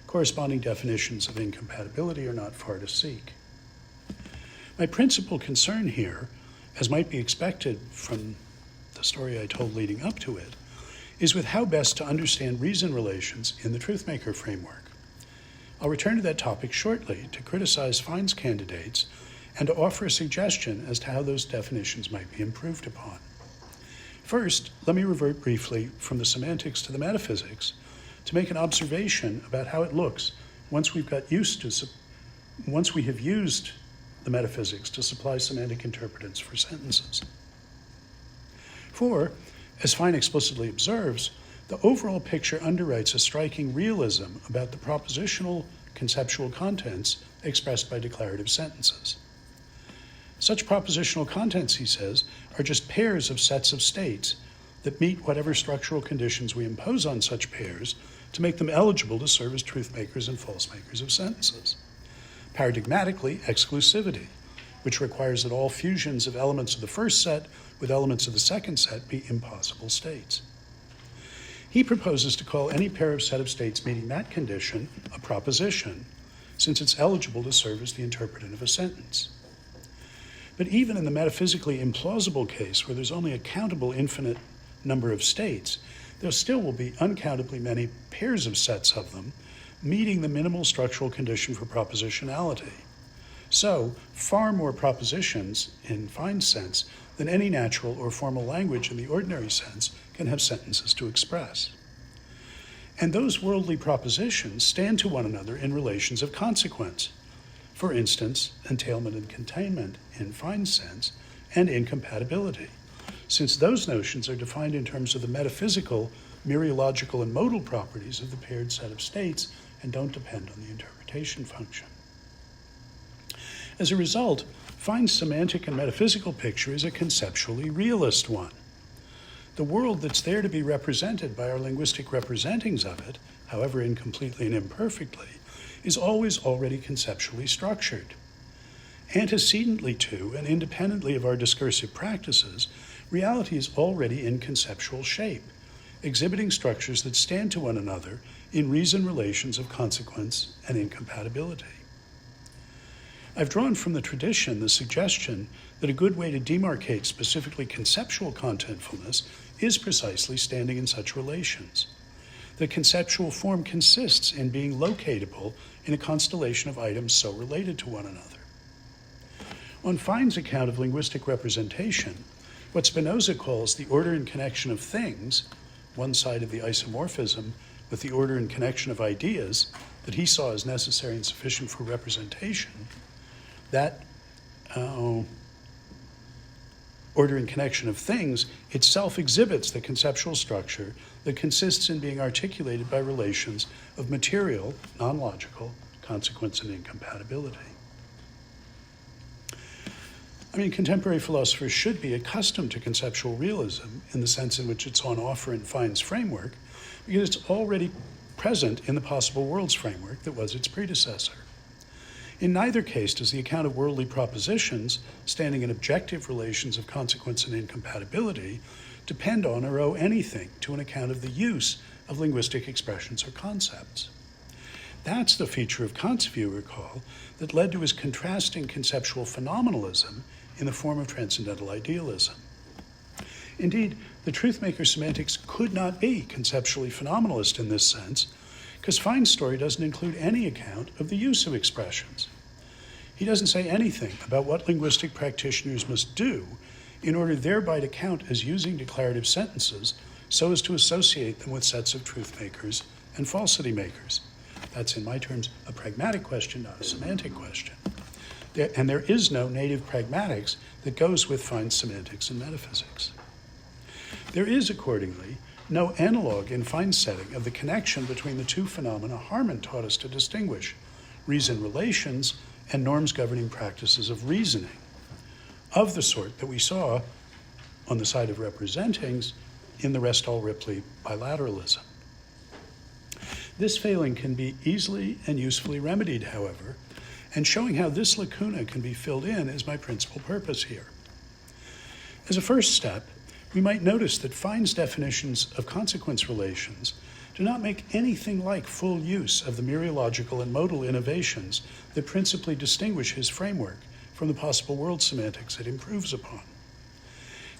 Corresponding definitions of incompatibility are not far to seek. My principal concern here, as might be expected from the story I told leading up to it, is with how best to understand reason relations in the Truthmaker framework. I'll return to that topic shortly to criticize Fine's candidates and to offer a suggestion as to how those definitions might be improved upon. First, let me revert briefly from the semantics to the metaphysics to make an observation about how it looks once we have used the metaphysics to supply semantic interpretants for sentences. For, as Fine explicitly observes, the overall picture underwrites a striking realism about the propositional conceptual contents expressed by declarative sentences. Such propositional contents, he says, are just pairs of sets of states that meet whatever structural conditions we impose on such pairs to make them eligible to serve as truth makers and false makers of sentences. Paradigmatically, exclusivity, which requires that all fusions of elements of the first set with elements of the second set be impossible states. He proposes to call any pair of set of states meeting that condition a proposition, since it's eligible to serve as the interpretant of a sentence. But even in the metaphysically implausible case where there's only a countable infinite number of states, there still will be uncountably many pairs of sets of them meeting the minimal structural condition for propositionality. So, far more propositions, in Fine's sense, than any natural or formal language in the ordinary sense can have sentences to express. And those worldly propositions stand to one another in relations of consequence. For instance, entailment and containment in Fine's sense, and incompatibility, since those notions are defined in terms of the metaphysical, mereological, and modal properties of the paired set of states and don't depend on the interpretation function. As a result, Fine's semantic and metaphysical picture is a conceptually realist one. The world that's there to be represented by our linguistic representings of it, however incompletely and imperfectly, is always already conceptually structured. Antecedently to and independently of our discursive practices, reality is already in conceptual shape, exhibiting structures that stand to one another in reason relations of consequence and incompatibility. I've drawn from the tradition the suggestion that a good way to demarcate specifically conceptual contentfulness is precisely standing in such relations. The conceptual form consists in being locatable in a constellation of items so related to one another. On Fine's account of linguistic representation, what Spinoza calls the order and connection of things, one side of the isomorphism with the order and connection of ideas that he saw as necessary and sufficient for representation, that order and connection of things itself exhibits the conceptual structure that consists in being articulated by relations of material, non-logical, consequence and incompatibility. Contemporary philosophers should be accustomed to conceptual realism in the sense in which it's on offer in Fine's framework, because it's already present in the possible worlds framework that was its predecessor. In neither case does the account of worldly propositions, standing in objective relations of consequence and incompatibility, depend on or owe anything to an account of the use of linguistic expressions or concepts. That's the feature of Kant's view, recall, that led to his contrasting conceptual phenomenalism in the form of transcendental idealism. Indeed, the Truthmaker semantics could not be conceptually phenomenalist in this sense, because Fine's story doesn't include any account of the use of expressions. He doesn't say anything about what linguistic practitioners must do in order thereby to count as using declarative sentences so as to associate them with sets of truth makers and falsity makers, That's, in my terms, a pragmatic question, not a semantic question. And there is no native pragmatics that goes with fine semantics and metaphysics. There is, accordingly, no analog in fine setting of the connection between the two phenomena Harman taught us to distinguish, reason relations and norms governing practices of reasoning, of the sort that we saw on the side of representings in the Restall-Ripley bilateralism. This failing can be easily and usefully remedied, however, and showing how this lacuna can be filled in is my principal purpose here. As a first step, we might notice that Fine's definitions of consequence relations do not make anything like full use of the mereological and modal innovations that principally distinguish his framework from the possible world semantics it improves upon.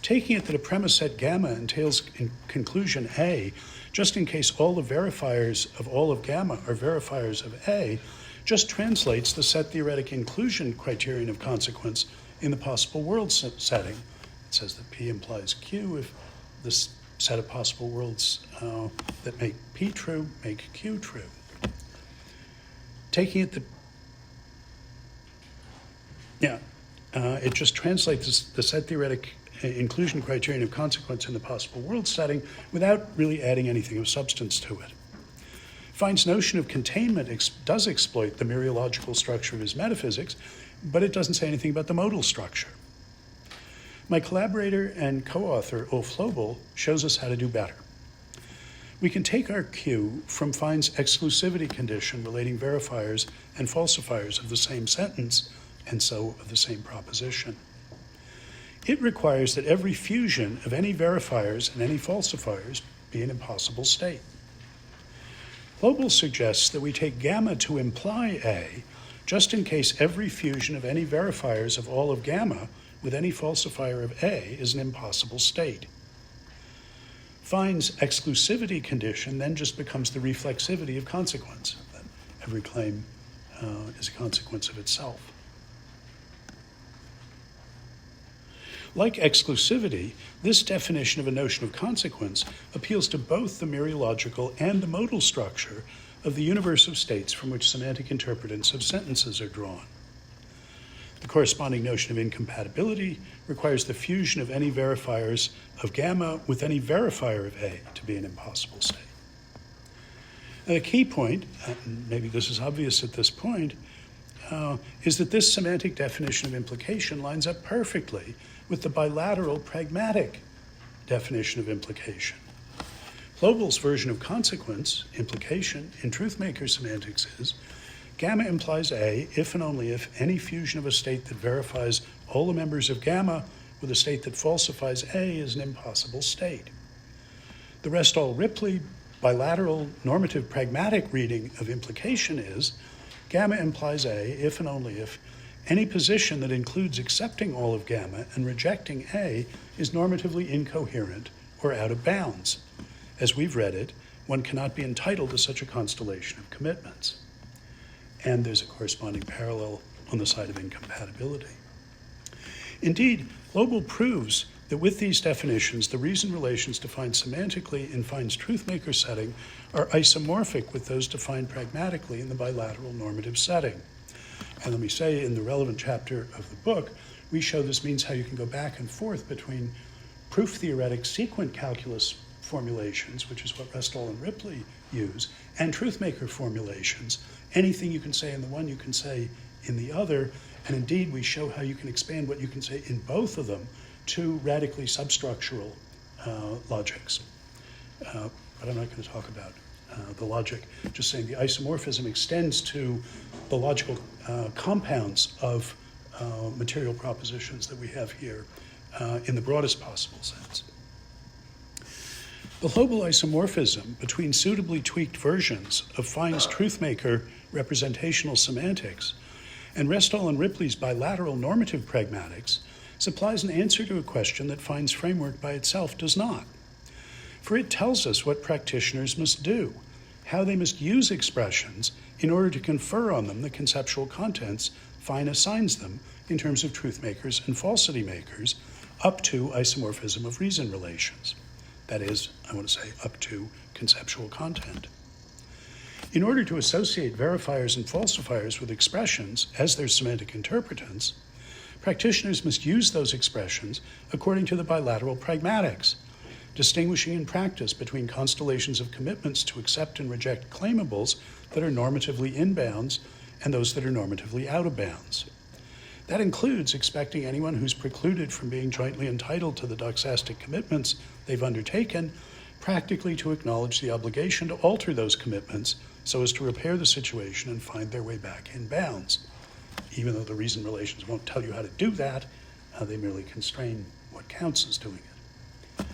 Taking it that a premise set gamma entails in conclusion A, just in case all the verifiers of all of gamma are verifiers of A, just translates the set theoretic inclusion criterion of consequence in the possible world setting. It says that P implies Q if this set of possible worlds that make P true make Q true. Taking it that, it just translates the set theoretic inclusion criterion of consequence in the possible world setting without really adding anything of substance to it. Fine's notion of containment does exploit the mereological structure of his metaphysics, but it doesn't say anything about the modal structure. My collaborator and co-author, Ulf Lobel, shows us how to do better. We can take our cue from Fine's exclusivity condition relating verifiers and falsifiers of the same sentence, and so of the same proposition. It requires that every fusion of any verifiers and any falsifiers be an impossible state. Lobel suggests that we take gamma to imply A, just in case every fusion of any verifiers of all of gamma with any falsifier of A is an impossible state. Fine's exclusivity condition then just becomes the reflexivity of consequence, that every claim is a consequence of itself. Like exclusivity, this definition of a notion of consequence appeals to both the mereological and the modal structure of the universe of states from which semantic interpretants of sentences are drawn. The corresponding notion of incompatibility requires the fusion of any verifiers of gamma with any verifier of A to be an impossible state. Now, the key point, and maybe this is obvious at this point, is that this semantic definition of implication lines up perfectly with the bilateral pragmatic definition of implication. Lobel's version of consequence, implication, in Truthmaker semantics is gamma implies A if and only if any fusion of a state that verifies all the members of gamma with a state that falsifies A is an impossible state. The Restall-Ripley bilateral normative pragmatic reading of implication is gamma implies A if and only if any position that includes accepting all of gamma and rejecting A is normatively incoherent or out of bounds. As we've read it, one cannot be entitled to such a constellation of commitments. And there's a corresponding parallel on the side of incompatibility. Indeed, Lobel proves that with these definitions, the reason relations defined semantically in Fine's Truthmaker setting are isomorphic with those defined pragmatically in the bilateral normative setting. And let me say, in the relevant chapter of the book, we show this means how you can go back and forth between proof-theoretic sequent calculus formulations, which is what Restall and Ripley use, and Truthmaker formulations. Anything you can say in the one, you can say in the other, and indeed we show how you can expand what you can say in both of them to radically substructural logics. But I'm not going to talk about the logic, just saying the isomorphism extends to the logical compounds of material propositions that we have here in the broadest possible sense. The Lobel isomorphism between suitably tweaked versions of Fine's Truthmaker representational semantics and Restall and Ripley's bilateral normative pragmatics supplies an answer to a question that Fine's framework by itself does not. For it tells us what practitioners must do, how they must use expressions in order to confer on them the conceptual contents Fine assigns them in terms of truth makers and falsity makers, up to isomorphism of reason relations. That is, I want to say, up to conceptual content. In order to associate verifiers and falsifiers with expressions as their semantic interpretants, practitioners must use those expressions according to the bilateral pragmatics, distinguishing in practice between constellations of commitments to accept and reject claimables that are normatively in bounds and those that are normatively out of bounds. That includes expecting anyone who's precluded from being jointly entitled to the doxastic commitments they've undertaken practically to acknowledge the obligation to alter those commitments so as to repair the situation and find their way back in bounds. Even though the reason relations won't tell you how to do that, they merely constrain what counts as doing it.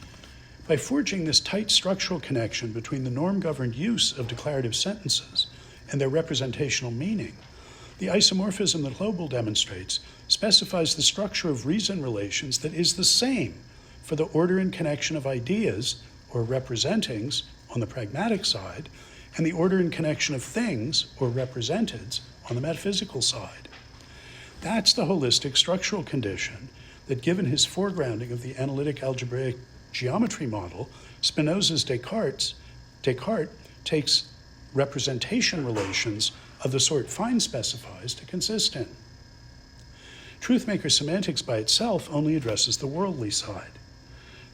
By forging this tight structural connection between the norm-governed use of declarative sentences and their representational meaning, the isomorphism that Hloebel demonstrates specifies the structure of reason relations that is the same for the order and connection of ideas, or representings, on the pragmatic side, and the order and connection of things, or representeds, on the metaphysical side. That's the holistic structural condition that, given his foregrounding of the analytic algebraic geometry model, Spinoza's Descartes takes representation relations of the sort Fine specifies to consist in. Truthmaker semantics by itself only addresses the worldly side.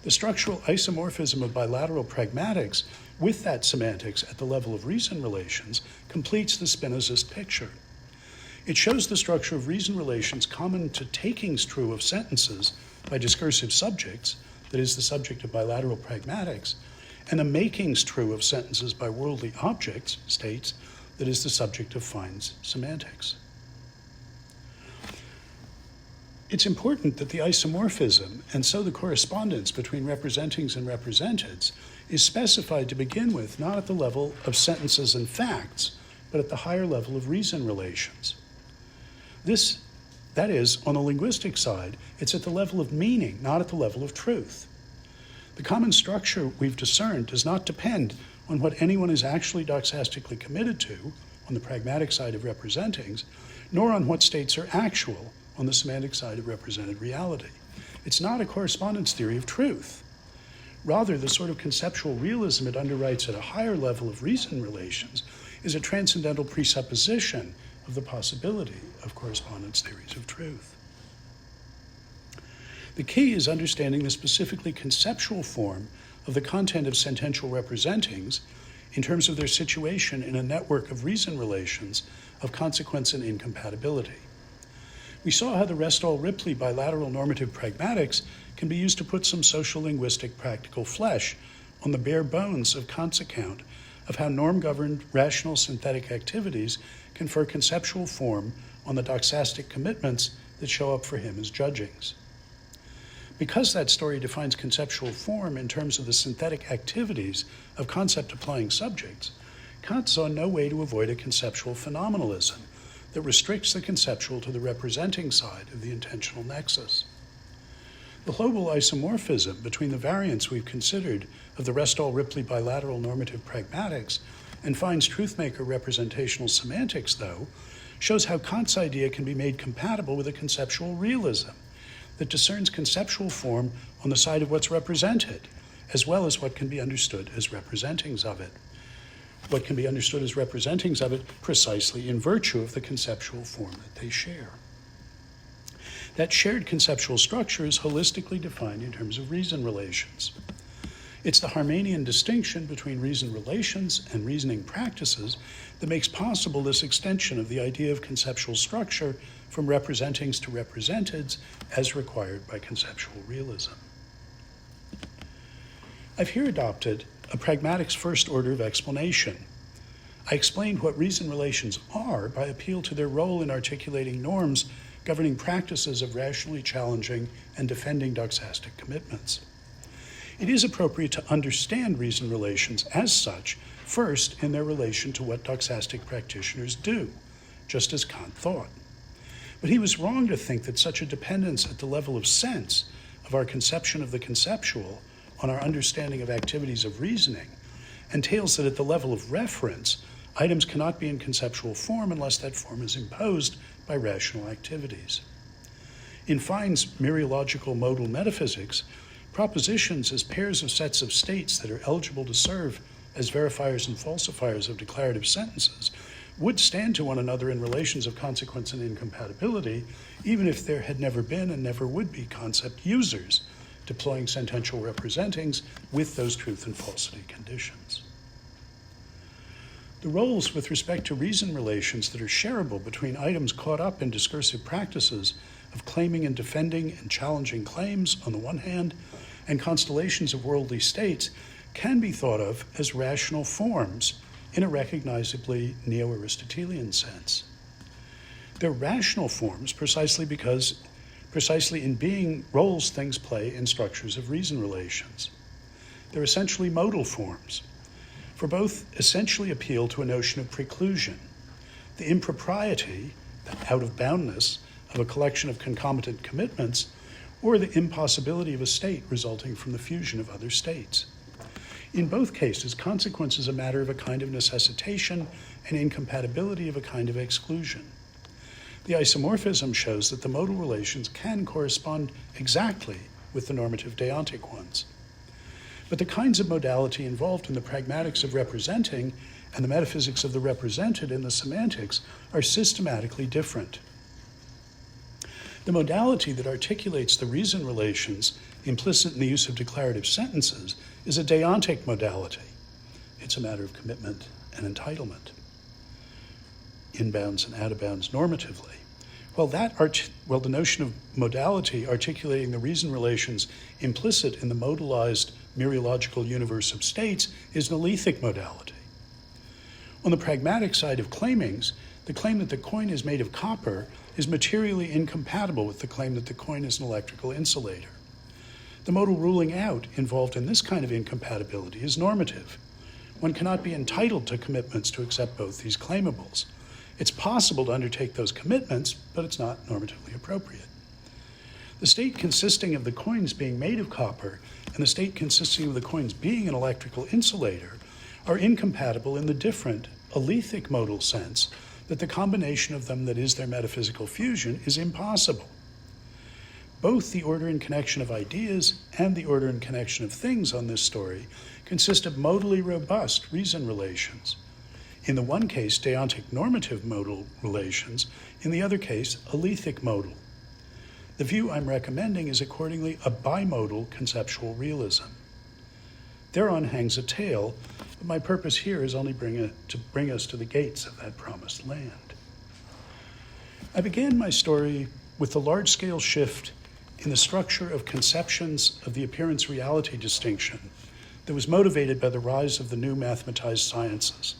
The structural isomorphism of bilateral pragmatics with that semantics at the level of reason relations completes the Spinozist picture. It shows the structure of reason relations common to takings true of sentences by discursive subjects, that is the subject of bilateral pragmatics, and the makings true of sentences by worldly objects, states, that is the subject of Fine's semantics. It's important that the isomorphism, and so the correspondence between representings and representeds, is specified to begin with not at the level of sentences and facts, but at the higher level of reason relations. That is, on the linguistic side, it's at the level of meaning, not at the level of truth. The common structure we've discerned does not depend on what anyone is actually doxastically committed to, on the pragmatic side of representings, nor on what states are actual, on the semantic side of represented reality. It's not a correspondence theory of truth. Rather, the sort of conceptual realism it underwrites at a higher level of reason relations is a transcendental presupposition of the possibility of correspondence theories of truth. The key is understanding the specifically conceptual form of the content of sentential representings in terms of their situation in a network of reason relations of consequence and incompatibility. We saw how the Restall-Ripley bilateral normative pragmatics can be used to put some social linguistic practical flesh on the bare bones of Kant's account of how norm-governed rational synthetic activities confer conceptual form on the doxastic commitments that show up for him as judgings. Because that story defines conceptual form in terms of the synthetic activities of concept-applying subjects, Kant saw no way to avoid a conceptual phenomenalism that restricts the conceptual to the representing side of the intentional nexus. The Hloebel isomorphism between the variants we've considered of the Restall-Ripley bilateral normative pragmatics and Fine's Truthmaker representational semantics, though, shows how Kant's idea can be made compatible with a conceptual realism that discerns conceptual form on the side of what's represented, as well as what can be understood as representings of it. What can be understood as representings of it precisely in virtue of the conceptual form that they share. That shared conceptual structure is holistically defined in terms of reason relations. It's the Harmanian distinction between reason relations and reasoning practices that makes possible this extension of the idea of conceptual structure from representings to representeds as required by conceptual realism. I've here adopted a pragmatics first order of explanation. I explained what reason relations are by appeal to their role in articulating norms governing practices of rationally challenging and defending doxastic commitments. It is appropriate to understand reason relations as such, first in their relation to what doxastic practitioners do, just as Kant thought. But he was wrong to think that such a dependence at the level of sense, of our conception of the conceptual, on our understanding of activities of reasoning, entails that at the level of reference, items cannot be in conceptual form unless that form is imposed by rational activities. In Fine's mereological modal metaphysics, propositions as pairs of sets of states that are eligible to serve as verifiers and falsifiers of declarative sentences would stand to one another in relations of consequence and incompatibility, even if there had never been and never would be concept users deploying sentential representings with those truth and falsity conditions. The roles with respect to reason relations that are shareable between items caught up in discursive practices of claiming and defending and challenging claims on the one hand, and constellations of worldly states can be thought of as rational forms in a recognizably neo-Aristotelian sense. They're rational forms precisely in being roles things play in structures of reason relations. They're essentially modal forms, for both essentially appeal to a notion of preclusion, the impropriety, the out-of-boundness of a collection of concomitant commitments, or the impossibility of a state resulting from the fusion of other states. In both cases, consequence is a matter of a kind of necessitation and incompatibility of a kind of exclusion. The isomorphism shows that the modal relations can correspond exactly with the normative deontic ones. But the kinds of modality involved in the pragmatics of representing and the metaphysics of the represented in the semantics are systematically different. The modality that articulates the reason relations implicit in the use of declarative sentences is a deontic modality. It's a matter of commitment and entitlement, inbounds and out-of-bounds normatively. While the notion of modality articulating the reason relations implicit in the modalized mereological universe of states is an alethic modality. On the pragmatic side of claimings, the claim that the coin is made of copper is materially incompatible with the claim that the coin is an electrical insulator. The modal ruling out involved in this kind of incompatibility is normative. One cannot be entitled to commitments to accept both these claimables. It's possible to undertake those commitments, but it's not normatively appropriate. The state consisting of the coins being made of copper and the state consisting of the coins being an electrical insulator are incompatible in the different, alethic modal sense that the combination of them that is their metaphysical fusion is impossible. Both the order and connection of ideas and the order and connection of things on this story consist of modally robust reason relations. In the one case, deontic normative modal relations, in the other case, alethic modal. The view I'm recommending is accordingly a bimodal conceptual realism. Thereon hangs a tale, but my purpose here is only to bring us to the gates of that promised land. I began my story with the large-scale shift in the structure of conceptions of the appearance-reality distinction that was motivated by the rise of the new mathematized sciences.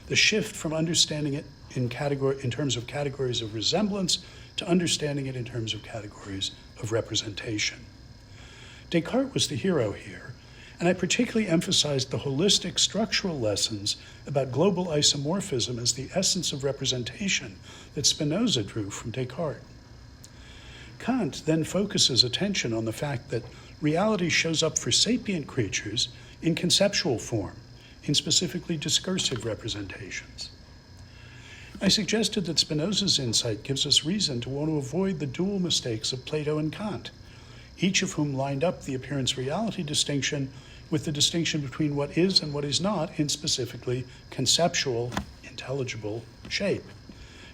The shift from understanding it in terms of categories of resemblance to understanding it in terms of categories of representation. Descartes was the hero here, and I particularly emphasized the holistic structural lessons about global isomorphism as the essence of representation that Spinoza drew from Descartes. Kant then focuses attention on the fact that reality shows up for sapient creatures in conceptual form, in specifically discursive representations. I suggested that Spinoza's insight gives us reason to want to avoid the dual mistakes of Plato and Kant, each of whom lined up the appearance-reality distinction with the distinction between what is and what is not in specifically conceptual, intelligible shape,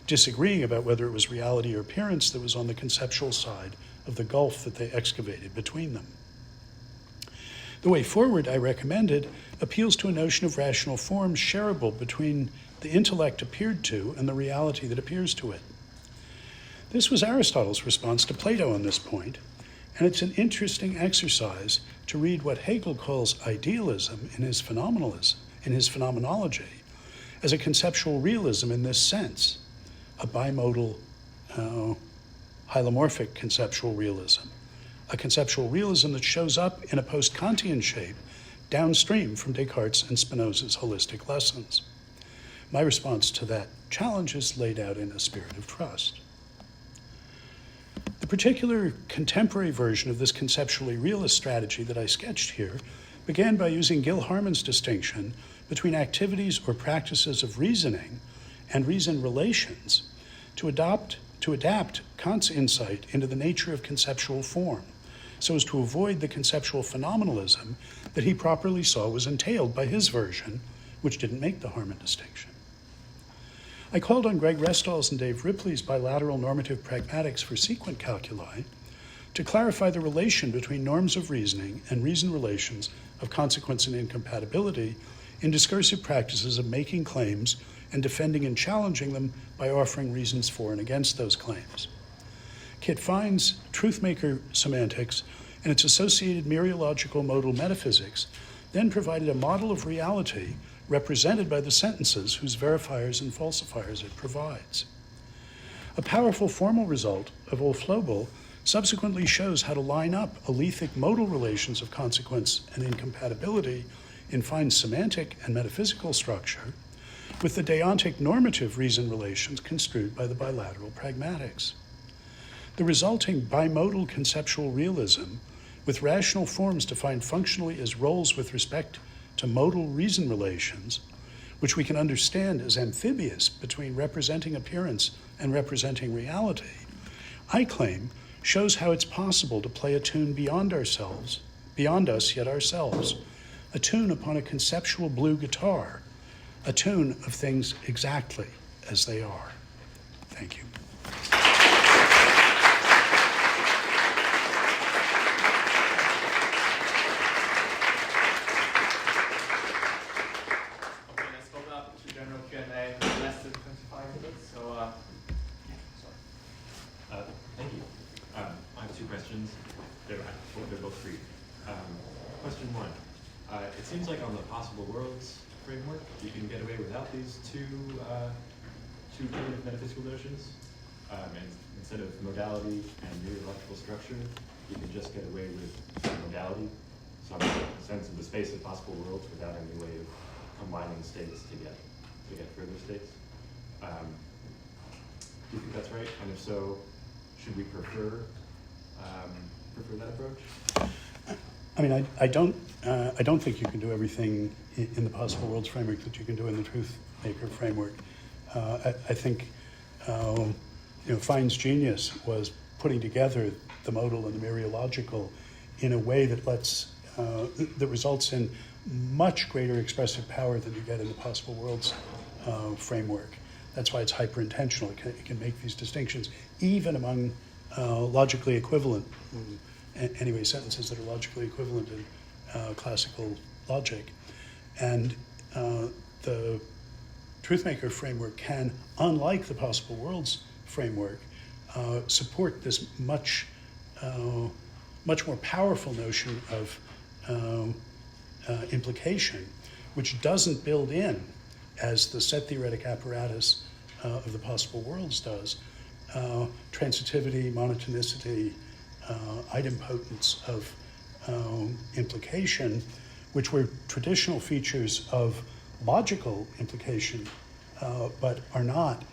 disagreeing about whether it was reality or appearance that was on the conceptual side of the gulf that they excavated between them. The way forward, I recommended, appeals to a notion of rational forms shareable between the intellect appeared to and the reality that appears to it. This was Aristotle's response to Plato on this point, and it's an interesting exercise to read what Hegel calls idealism in his phenomenalism, in his phenomenology, as a conceptual realism in this sense, a bimodal, hylomorphic conceptual realism, a conceptual realism that shows up in a post-Kantian shape downstream from Descartes and Spinoza's holistic lessons. My response to that challenge is laid out in a spirit of trust. The particular contemporary version of this conceptually realist strategy that I sketched here began by using Gil Harman's distinction between activities or practices of reasoning and reason relations to adapt Kant's insight into the nature of conceptual form, so as to avoid the conceptual phenomenalism that he properly saw was entailed by his version, which didn't make the Harman distinction. I called on Greg Restall's and Dave Ripley's bilateral normative pragmatics for sequent calculi to clarify the relation between norms of reasoning and reason relations of consequence and incompatibility in discursive practices of making claims and defending and challenging them by offering reasons for and against those claims. Kit Fine's Truthmaker semantics and its associated mereological modal metaphysics then provided a model of reality represented by the sentences whose verifiers and falsifiers it provides. A powerful formal result of O'Flobel subsequently shows how to line up alethic modal relations of consequence and incompatibility in Fine's semantic and metaphysical structure with the deontic normative reason relations construed by the bilateral pragmatics. The resulting bimodal conceptual realism, with rational forms defined functionally as roles with respect to modal reason relations, which we can understand as amphibious between representing appearance and representing reality, I claim shows how it's possible to play a tune beyond ourselves, beyond us yet ourselves, a tune upon a conceptual blue guitar, a tune of things exactly as they are. Thank you. Okay, let's go up to general Q&A, less than 25 minutes, so Thank you. I have two questions. They're both brief. Question one. It seems like on the possible worlds framework, you can get away without these two kind of metaphysical notions. And instead of modality and mereological structure, you can just get away with modality, some sense of the space of possible worlds without any way of combining states to get further states. Do you think that's right? And if so, should we prefer that approach? I mean, I don't think you can do everything in the possible worlds framework that you can do in the Truthmaker framework. I think Fine's genius was putting together the modal and the mereological in a way that that results in much greater expressive power than you get in the possible worlds framework. That's why it's hyper-intentional. It can make these distinctions even among logically equivalent, anyway, sentences that are logically equivalent in classical logic. And the Truthmaker framework can, unlike the possible worlds framework, support this much more powerful notion of implication, which doesn't build in, as the set theoretic apparatus of the possible worlds does, transitivity, monotonicity, idempotence of implication, which were traditional features of logical implication, but are not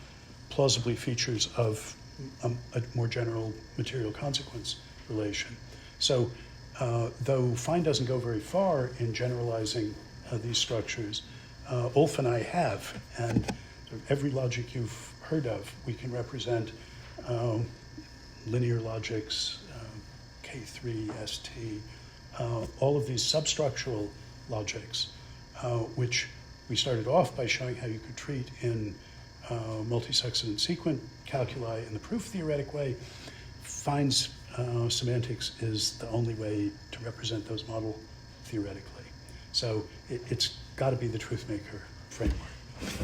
plausibly features of a more general material consequence relation. So though Fine doesn't go very far in generalizing these structures, Ulf and I have, and every logic you've heard of, we can represent linear logics, K3, ST, all of these substructural logics, which we started off by showing how you could treat in multi-succedent sequent calculi in the proof theoretic way. Fine's semantics is the only way to represent those model theoretically. So it's got to be the Truthmaker framework.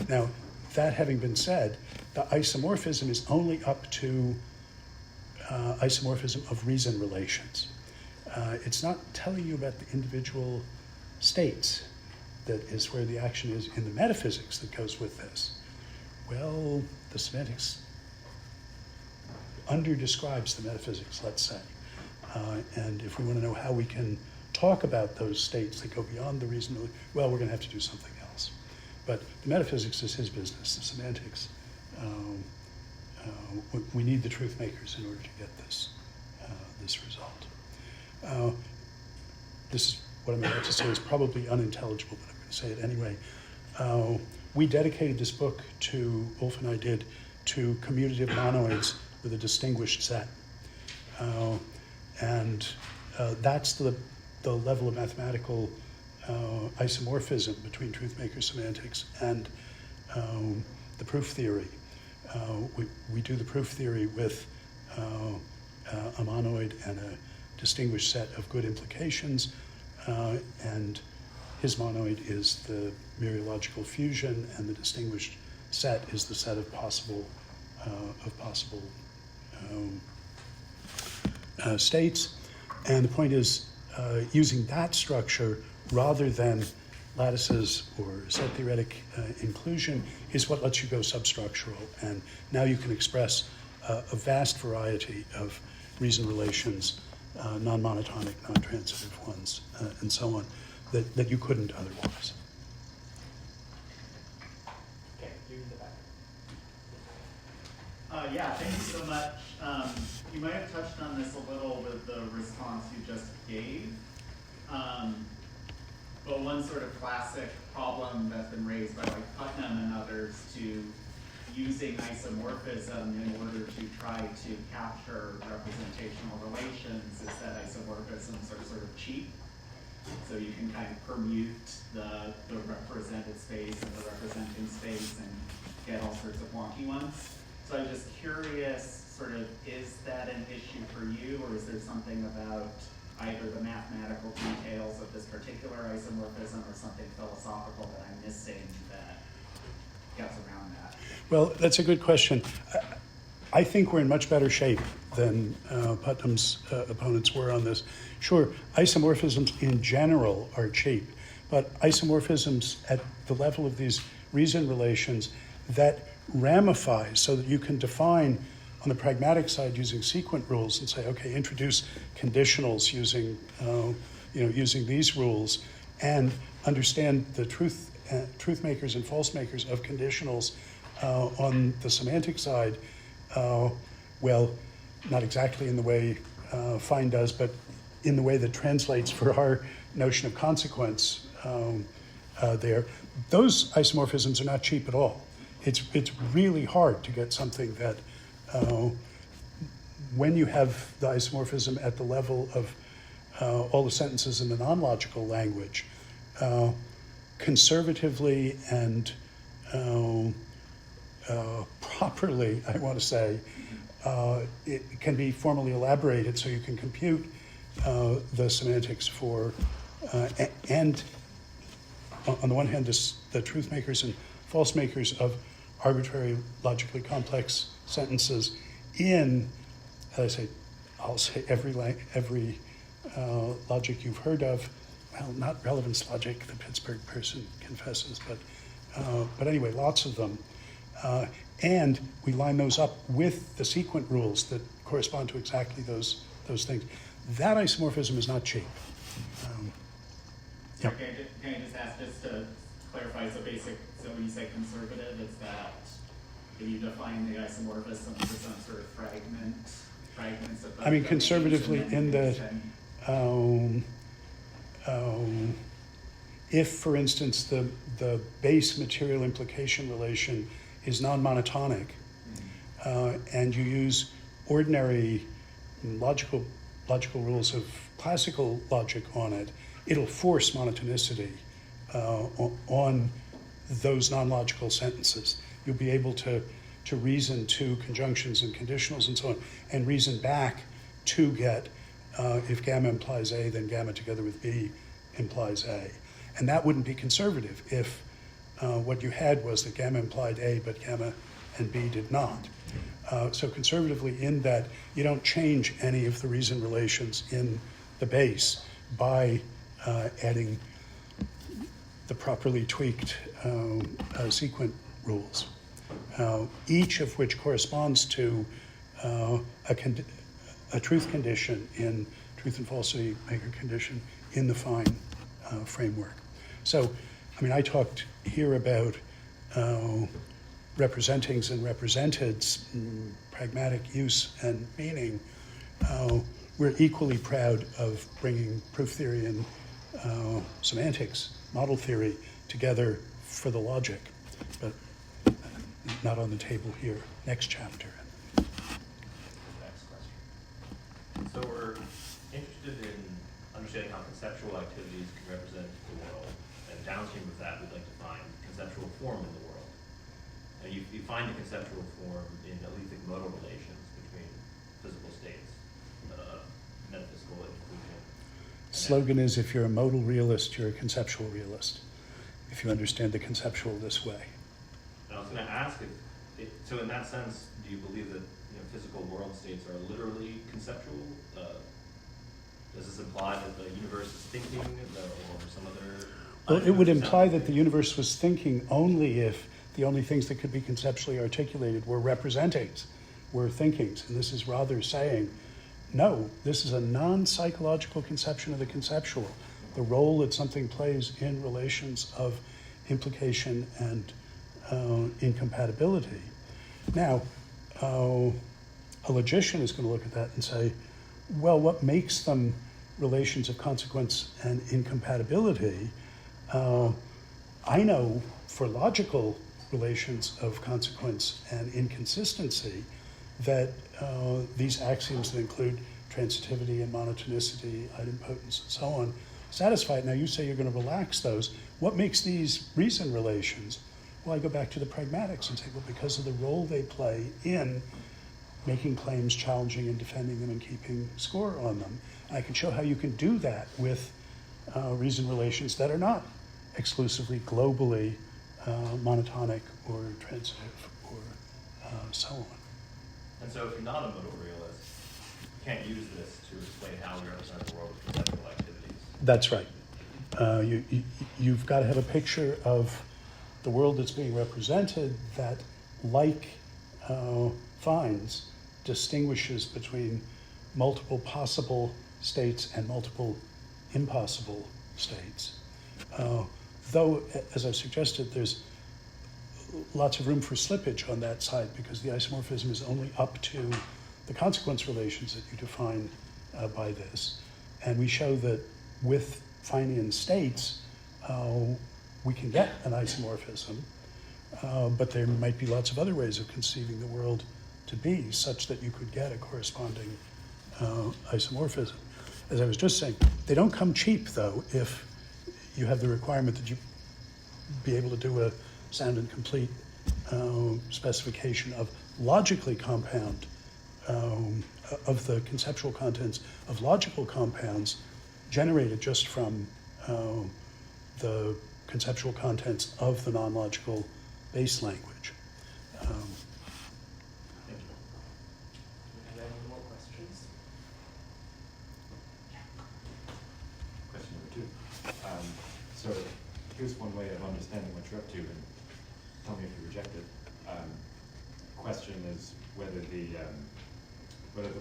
Now, that having been said, the isomorphism is only up to isomorphism of reason relations. It's not telling you about the individual states that is where the action is in the metaphysics that goes with this. Well, the semantics under-describes the metaphysics, let's say. And if we want to know how we can talk about those states that go beyond the reason, well, we're going to have to do something else. But the metaphysics is his business. The semantics, we need the truth makers in order to get this result. This is what I'm about to say is probably unintelligible, but I'm going to say it anyway. We dedicated this book Ulf and I did, to commutative monoids with a distinguished set. And that's the level of mathematical isomorphism between truthmaker semantics and the proof theory. We do the proof theory with a monoid and a distinguished set of good implications, and his monoid is the mereological fusion, and the distinguished set is the set of possible states. And the point is, using that structure rather than lattices or set theoretic inclusion is what lets you go substructural. And now you can express a vast variety of reason relations, non-monotonic, non-transitive ones, and so on, that you couldn't otherwise. Okay, you in the back. Yeah, thank you so much. You might have touched on this a little with the response you just gave. But one sort of classic problem that's been raised by like Putnam and others to using isomorphism in order to try to capture representational relations is that isomorphisms are sort of cheap. So you can kind of permute the represented space and the representing space and get all sorts of wonky ones. So I'm just curious, sort of, is that an issue for you, or is there something about either the mathematical details of this particular isomorphism or something philosophical that I'm missing that gets around that? Well, that's a good question. I think we're in much better shape than Putnam's opponents were on this. Sure, isomorphisms in general are cheap, but isomorphisms at the level of these reason relations that ramify so that you can define on the pragmatic side using sequent rules and say, okay, introduce conditionals using, using these rules, and understand the truth makers and false makers of conditionals on the semantic side. Well, not exactly in the way Fine does, but in the way that translates for our notion of consequence there. Those isomorphisms are not cheap at all. It's really hard to get something that, when you have the isomorphism at the level of all the sentences in the non-logical language, conservatively and properly, I want to say, it can be formally elaborated so you can compute the semantics for, and on the one hand, the truth makers and false makers of arbitrary, logically complex sentences in, I'll say every logic you've heard of. Well, not relevance logic, the Pittsburgh person confesses, but anyway, lots of them. And we line those up with the sequent rules that correspond to exactly those things. That isomorphism is not cheap. Yeah. Okay, can I just ask, just to clarify, so when you say conservative, it's that if you define the isomorphism as some sort of fragments of I mean, conservatively in that, if, for instance, the base material implication relation is non-monotonic, and you use ordinary logical rules of classical logic on it, it'll force monotonicity on those non-logical sentences. You'll be able to reason to conjunctions and conditionals and so on, and reason back to get, if gamma implies A, then gamma together with B implies A. And that wouldn't be conservative if what you had was that gamma implied A, but gamma and B did not. So conservatively in that, you don't change any of the reason relations in the base by adding the properly tweaked sequent rules, each of which corresponds to a truth condition in truth and falsity maker condition in the Fine framework. So, I mean, I talked here about representings and representeds, pragmatic use and meaning. We're equally proud of bringing proof theory and semantics, model theory, together for the logic, but not on the table here. Next chapter. Next question. So we're interested in understanding how conceptual activities can represent the world. downstream of that, we'd like to find conceptual form in the world. And you find the conceptual form in alethic modal relations between physical states, metaphysical inclusion. Slogan is, if you're a modal realist, you're a conceptual realist, if you understand the conceptual this way. And I was going to ask so in that sense, do you believe that physical world states are literally conceptual? Does this imply that the universe is thinking, or some other? Well, it would imply that the universe was thinking only if the only things that could be conceptually articulated were representings, were thinkings. And this is rather saying, no, this is a non-psychological conception of the conceptual, the role that something plays in relations of implication and incompatibility. Now, a logician is going to look at that and say, well, what makes them relations of consequence and incompatibility? I know for logical relations of consequence and inconsistency that these axioms that include transitivity and monotonicity, idempotence, and so on, satisfy it. Now you say you're going to relax those. What makes these reason relations? Well, I go back to the pragmatics and say, well, because of the role they play in making claims, challenging and defending them, and keeping score on them. And I can show how you can do that with reason relations that are not exclusively globally monotonic or transitive or so on. And so if you're not a modal realist, you can't use this to explain how we represent the world with conceptual activities. That's right. You've got to have a picture of the world that's being represented that, like finds, distinguishes between multiple possible states and multiple impossible states. Though, as I've suggested, there's lots of room for slippage on that side because the isomorphism is only up to the consequence relations that you define by this. And we show that with Finian states, we can get an isomorphism, but there might be lots of other ways of conceiving the world to be such that you could get a corresponding isomorphism. As I was just saying, they don't come cheap, though, if you have the requirement that you be able to do a sound and complete specification of logically compound, of the conceptual contents of logical compounds generated just from the conceptual contents of the non-logical base language. Thank you. Are there any more questions? Question number two. So here's one way of understanding what you're up to, and tell me if you reject it. Question is whether the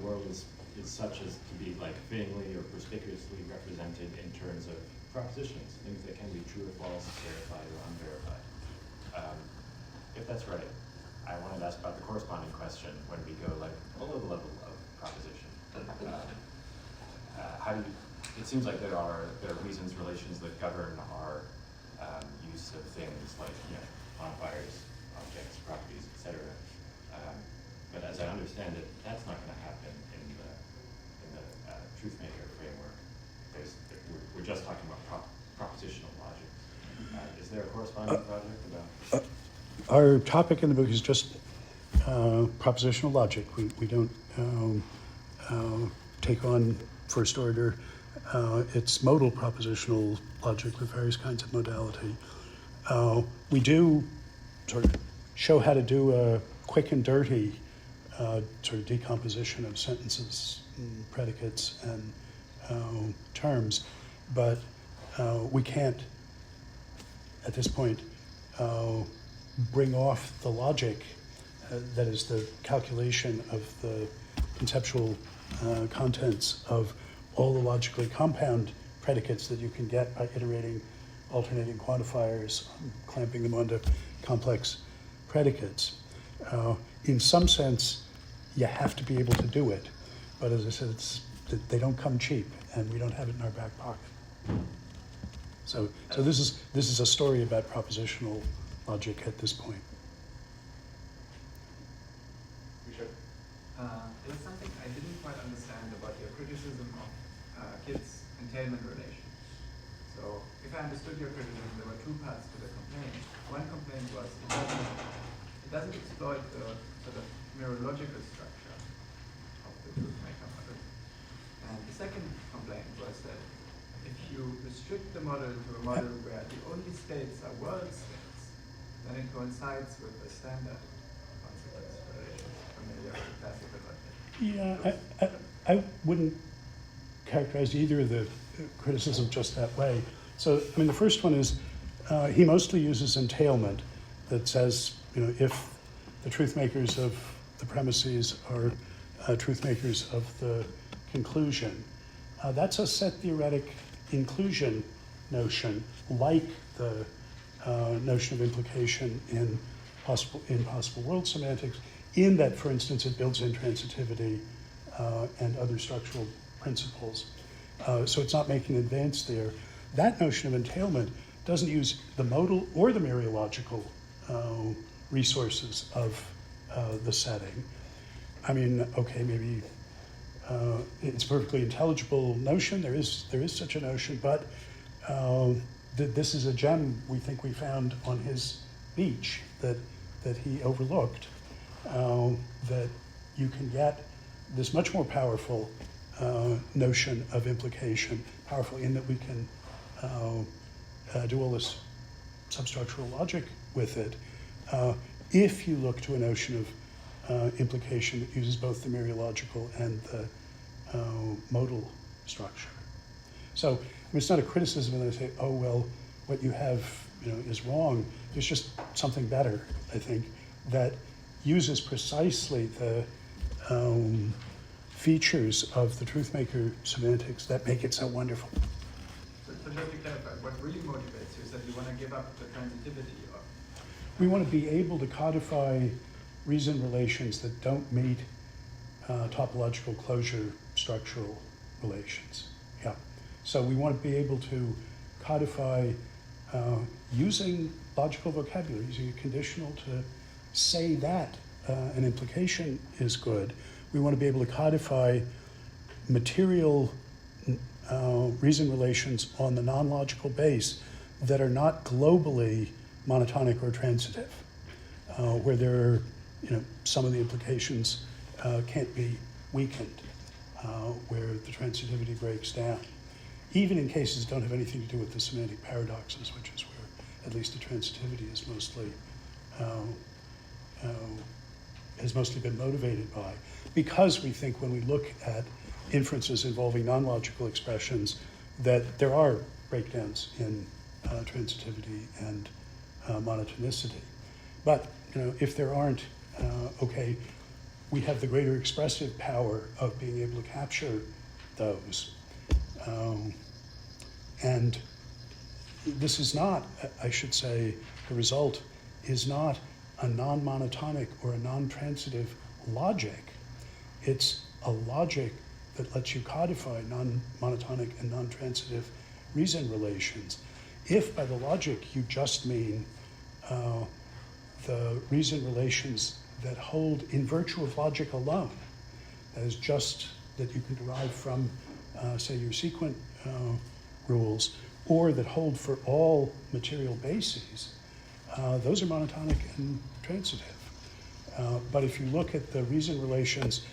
world is such as to be like vaguely or perspicuously represented in terms of propositions, things that can be true or false, verified or unverified. If that's right, I wanted to ask about the corresponding question when we go like below the level of proposition. How do you? It seems like there are reasons, relations that govern our use of things like modifiers, objects, properties, etc. But as I understand it, that's not going to happen in the Truthmaker framework. We're just talking about propositional logic. Is there a corresponding project about? Our topic in the book is just propositional logic. We don't take on first order. It's modal propositional logic with various kinds of modality. We do sort of show how to do a quick and dirty sort of decomposition of sentences, and predicates, and terms, but we can't, at this point, bring off the logic, that is the calculation of the conceptual contents of all the logically compound predicates that you can get by iterating, alternating quantifiers, clamping them onto complex predicates. In some sense, you have to be able to do it, but as I said, they don't come cheap, and we don't have it in our back pocket. So this is a story about propositional logic at this point. There was something I didn't quite understand about your criticism of Kitt's entailment relation. So So if I understood your criticism, there were two parts to the complaint. One complaint was it doesn't exploit the sort of neurological structure of the Truthmaker model. And the second complaint was that if you restrict the model to a model where the only states are world states, then it coincides with the standard consequence relations familiar with classical logic. Yeah, I wouldn't characterize either of the criticism just that way. So, I mean, the first one is he mostly uses entailment that says, if the truth makers of the premises are truth makers of the conclusion. That's a set theoretic inclusion notion, like the notion of implication in possible world semantics, in that, for instance, it builds in transitivity and other structural principles. So it's not making an advance there. That notion of entailment doesn't use the modal or the mereological resources of the setting. I mean, okay, maybe it's a perfectly intelligible notion. There is such a notion, but this is a gem we think we found on his beach that he overlooked. That you can get this much more powerful notion of implication, powerful in that we can do all this substructural logic with it, if you look to a notion of implication that uses both the mereological and the modal structure. So, I mean, it's not a criticism when I say, oh, well, what you have is wrong. There's just something better, I think, that uses precisely the features of the Truthmaker semantics that make it so wonderful. So just to clarify, what really motivates you is that you want to give up the transitivity of... We want to be able to codify reason relations that don't meet topological closure structural relations. Yeah. So we want to be able to codify using logical vocabulary, using a conditional to say that an implication is good. We want to be able to codify material reason relations on the non-logical base that are not globally monotonic or transitive, where there are, some of the implications can't be weakened, where the transitivity breaks down. Even in cases that don't have anything to do with the semantic paradoxes, which is where at least the transitivity is mostly been motivated by, because we think when we look at inferences involving non-logical expressions that there are breakdowns in transitivity and monotonicity. But if there aren't, okay, we have the greater expressive power of being able to capture those. And this is not, I should say, the result is not a non-monotonic or a non-transitive logic. It's a logic that lets you codify non-monotonic and non-transitive reason relations. If by the logic you just mean the reason relations that hold in virtue of logic alone, that is just that you can derive from, say, your sequent rules, or that hold for all material bases, those are monotonic and transitive. But if you look at the reason relations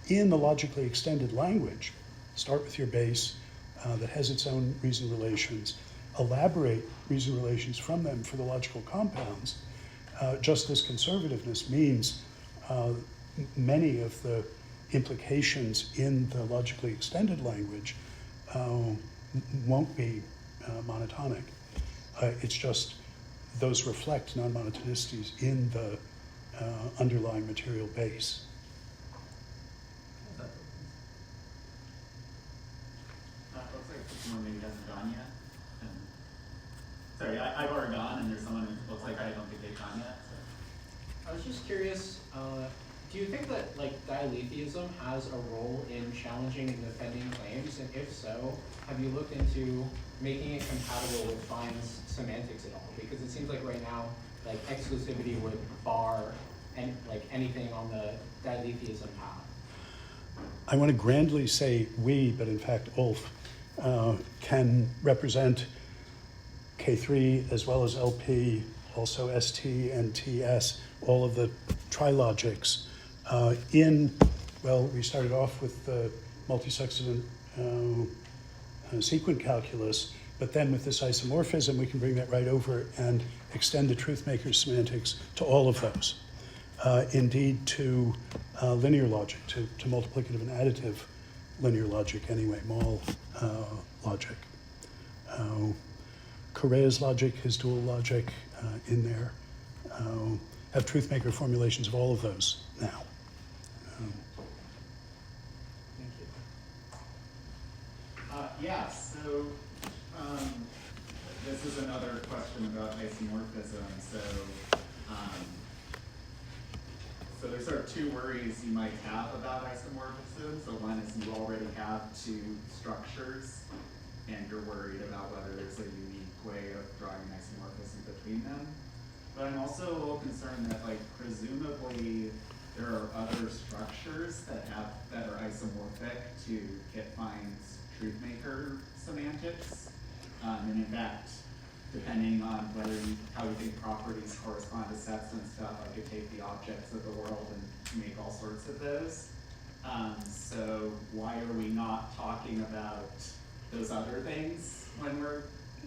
in the logically extended language, start with your base that has its own reason relations, elaborate reason relations from them for the logical compounds, just this conservativeness means many of the implications in the logically extended language won't be monotonic. It's just those reflect non-monotonicities in the underlying material base. Looks like someone maybe hasn't gone yet. Sorry, I've already gone, and there's someone who looks like I don't think they've gone yet. So. I was just curious, do you think that dialetheism has a role in challenging and defending claims? And if so, have you looked into making it compatible with Fine's semantics at all? Because it seems like right now, exclusivity would bar anything on the dialetheism path. I want to grandly say we, but in fact Ulf, can represent K3 as well as LP, also ST and TS, all of the trilogics we started off with the multi-subsequent sequent calculus, but then with this isomorphism, we can bring that right over and extend the Truthmaker semantics to all of those. Indeed, to linear logic, to multiplicative and additive linear logic anyway, Mall logic. Correa's logic, his dual logic in there. Have Truthmaker formulations of all of those now. Thank you. Yeah, so this is another question about isomorphism. So there's sort of two worries you might have about isomorphism. So one is you already have two structures, and you're worried about whether there's a unique way of drawing an isomorphism between them. But I'm also a little concerned that, like, presumably there are other structures that are isomorphic to Kit-Fine's Truthmaker semantics. And in fact, depending on how you think properties correspond to sets and stuff, I could take the objects of the world and make all sorts of those. So why are we not talking about those other things when we're,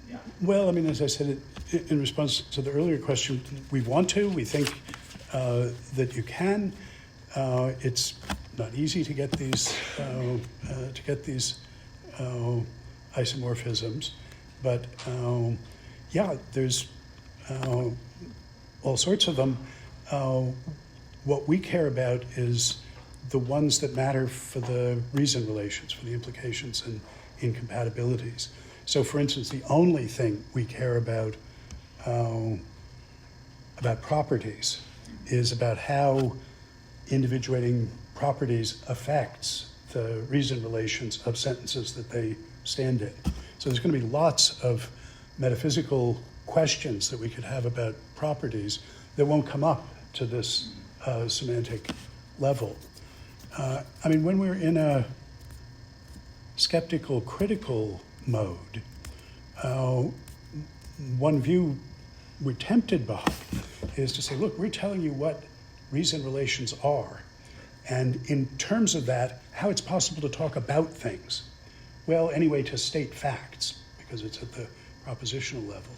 yeah. Well, I mean, as I said, in response to the earlier question, we want to. We think that you can. It's not easy to get these isomorphisms, but yeah, there's all sorts of them. What we care about is the ones that matter for the reason relations, for the implications and incompatibilities. So, for instance, the only thing we care about properties is about how individuating properties affects the reason relations of sentences that they stand in. So there's going to be lots of metaphysical questions that we could have about properties that won't come up to this semantic level. I mean, when we're in a skeptical, critical mode, one view we're tempted by is to say, look, we're telling you what reason relations are, and in terms of that, how it's possible to talk about things. Well, anyway, to state facts, because it's at the propositional level.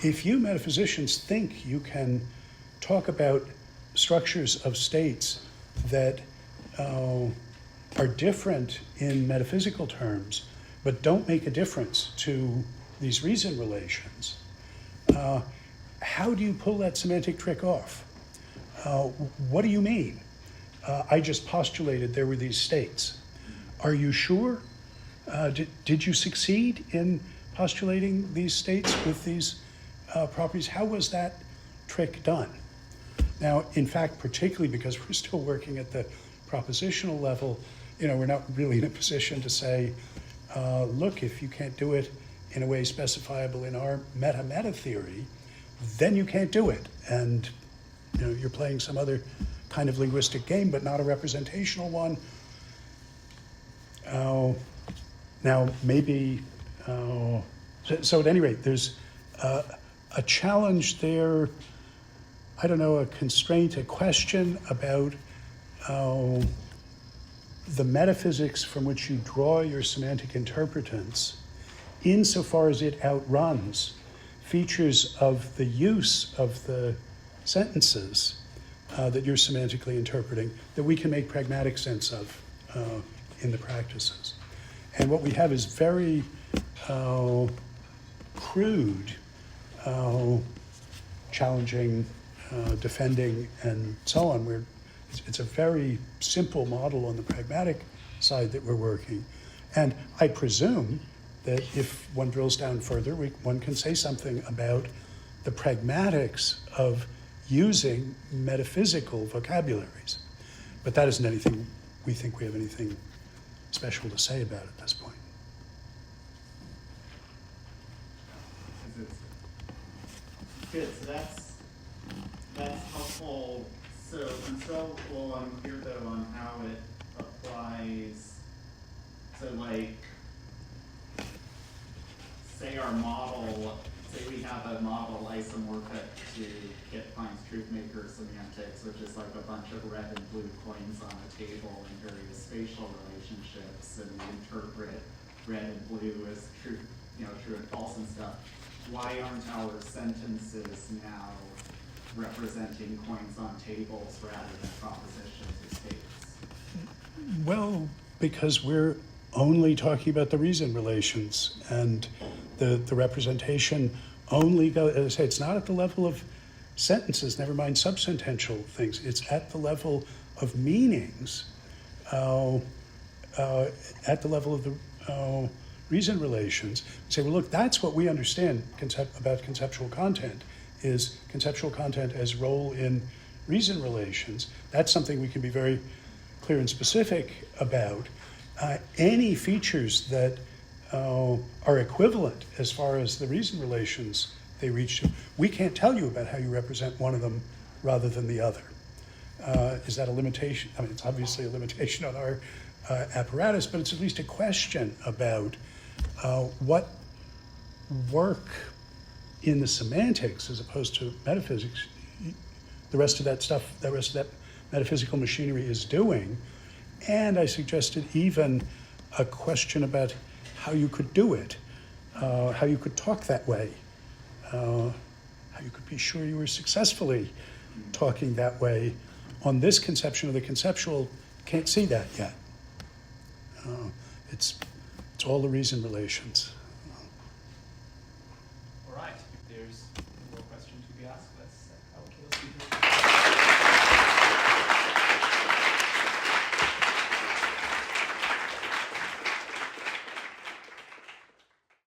If you metaphysicians think you can talk about structures of states that are different in metaphysical terms, but don't make a difference to these reason relations, how do you pull that semantic trick off? What do you mean? I just postulated there were these states. Are you sure? Did you succeed in postulating these states with these properties? How was that trick done? Now, in fact, particularly because we're still working at the propositional level, we're not really in a position to say, look, if you can't do it in a way specifiable in our meta-meta theory, then you can't do it. And you're playing some other kind of linguistic game, but not a representational one. Now, maybe, so at any rate, there's a challenge there, I don't know, a constraint, a question about the metaphysics from which you draw your semantic interpretance, insofar as it outruns features of the use of the sentences that you're semantically interpreting, that we can make pragmatic sense of in the practices. And what we have is very crude, challenging, defending, and so on. It's a very simple model on the pragmatic side that we're working. And I presume that if one drills down further, one can say something about the pragmatics of using metaphysical vocabularies. But that isn't anything we think we have anything special to say about at this point. Good, so that's helpful. So I'm still a little unclear though on how it applies. So like, say our model say we have a model isomorphic to Wittgenstein's Truthmaker semantics, which is like a bunch of red and blue coins on a table in various spatial relationships, and we interpret red and blue as true, true and false and stuff. Why aren't our sentences now representing coins on tables rather than propositions or states? Well, because we're only talking about the reason relations, and the representation only goes, as I say, it's not at the level of sentences, never mind subsentential things. It's at the level of meanings, at the level of the reason relations. We say, well, look, that's what we understand about conceptual content, is conceptual content as role in reason relations. That's something we can be very clear and specific about. Any features that are equivalent as far as the reason relations they reach to, we can't tell you about how you represent one of them rather than the other. Is that a limitation? I mean, it's obviously a limitation on our apparatus, but it's at least a question about what work in the semantics as opposed to metaphysics, the rest of that metaphysical machinery is doing. And I suggested even a question about how you could do it, how you could talk that way, how you could be sure you were successfully talking that way. On this conception of the conceptual, can't see that yet. It's all the reason relations. All right, if there's more questions to be asked, let's keep it.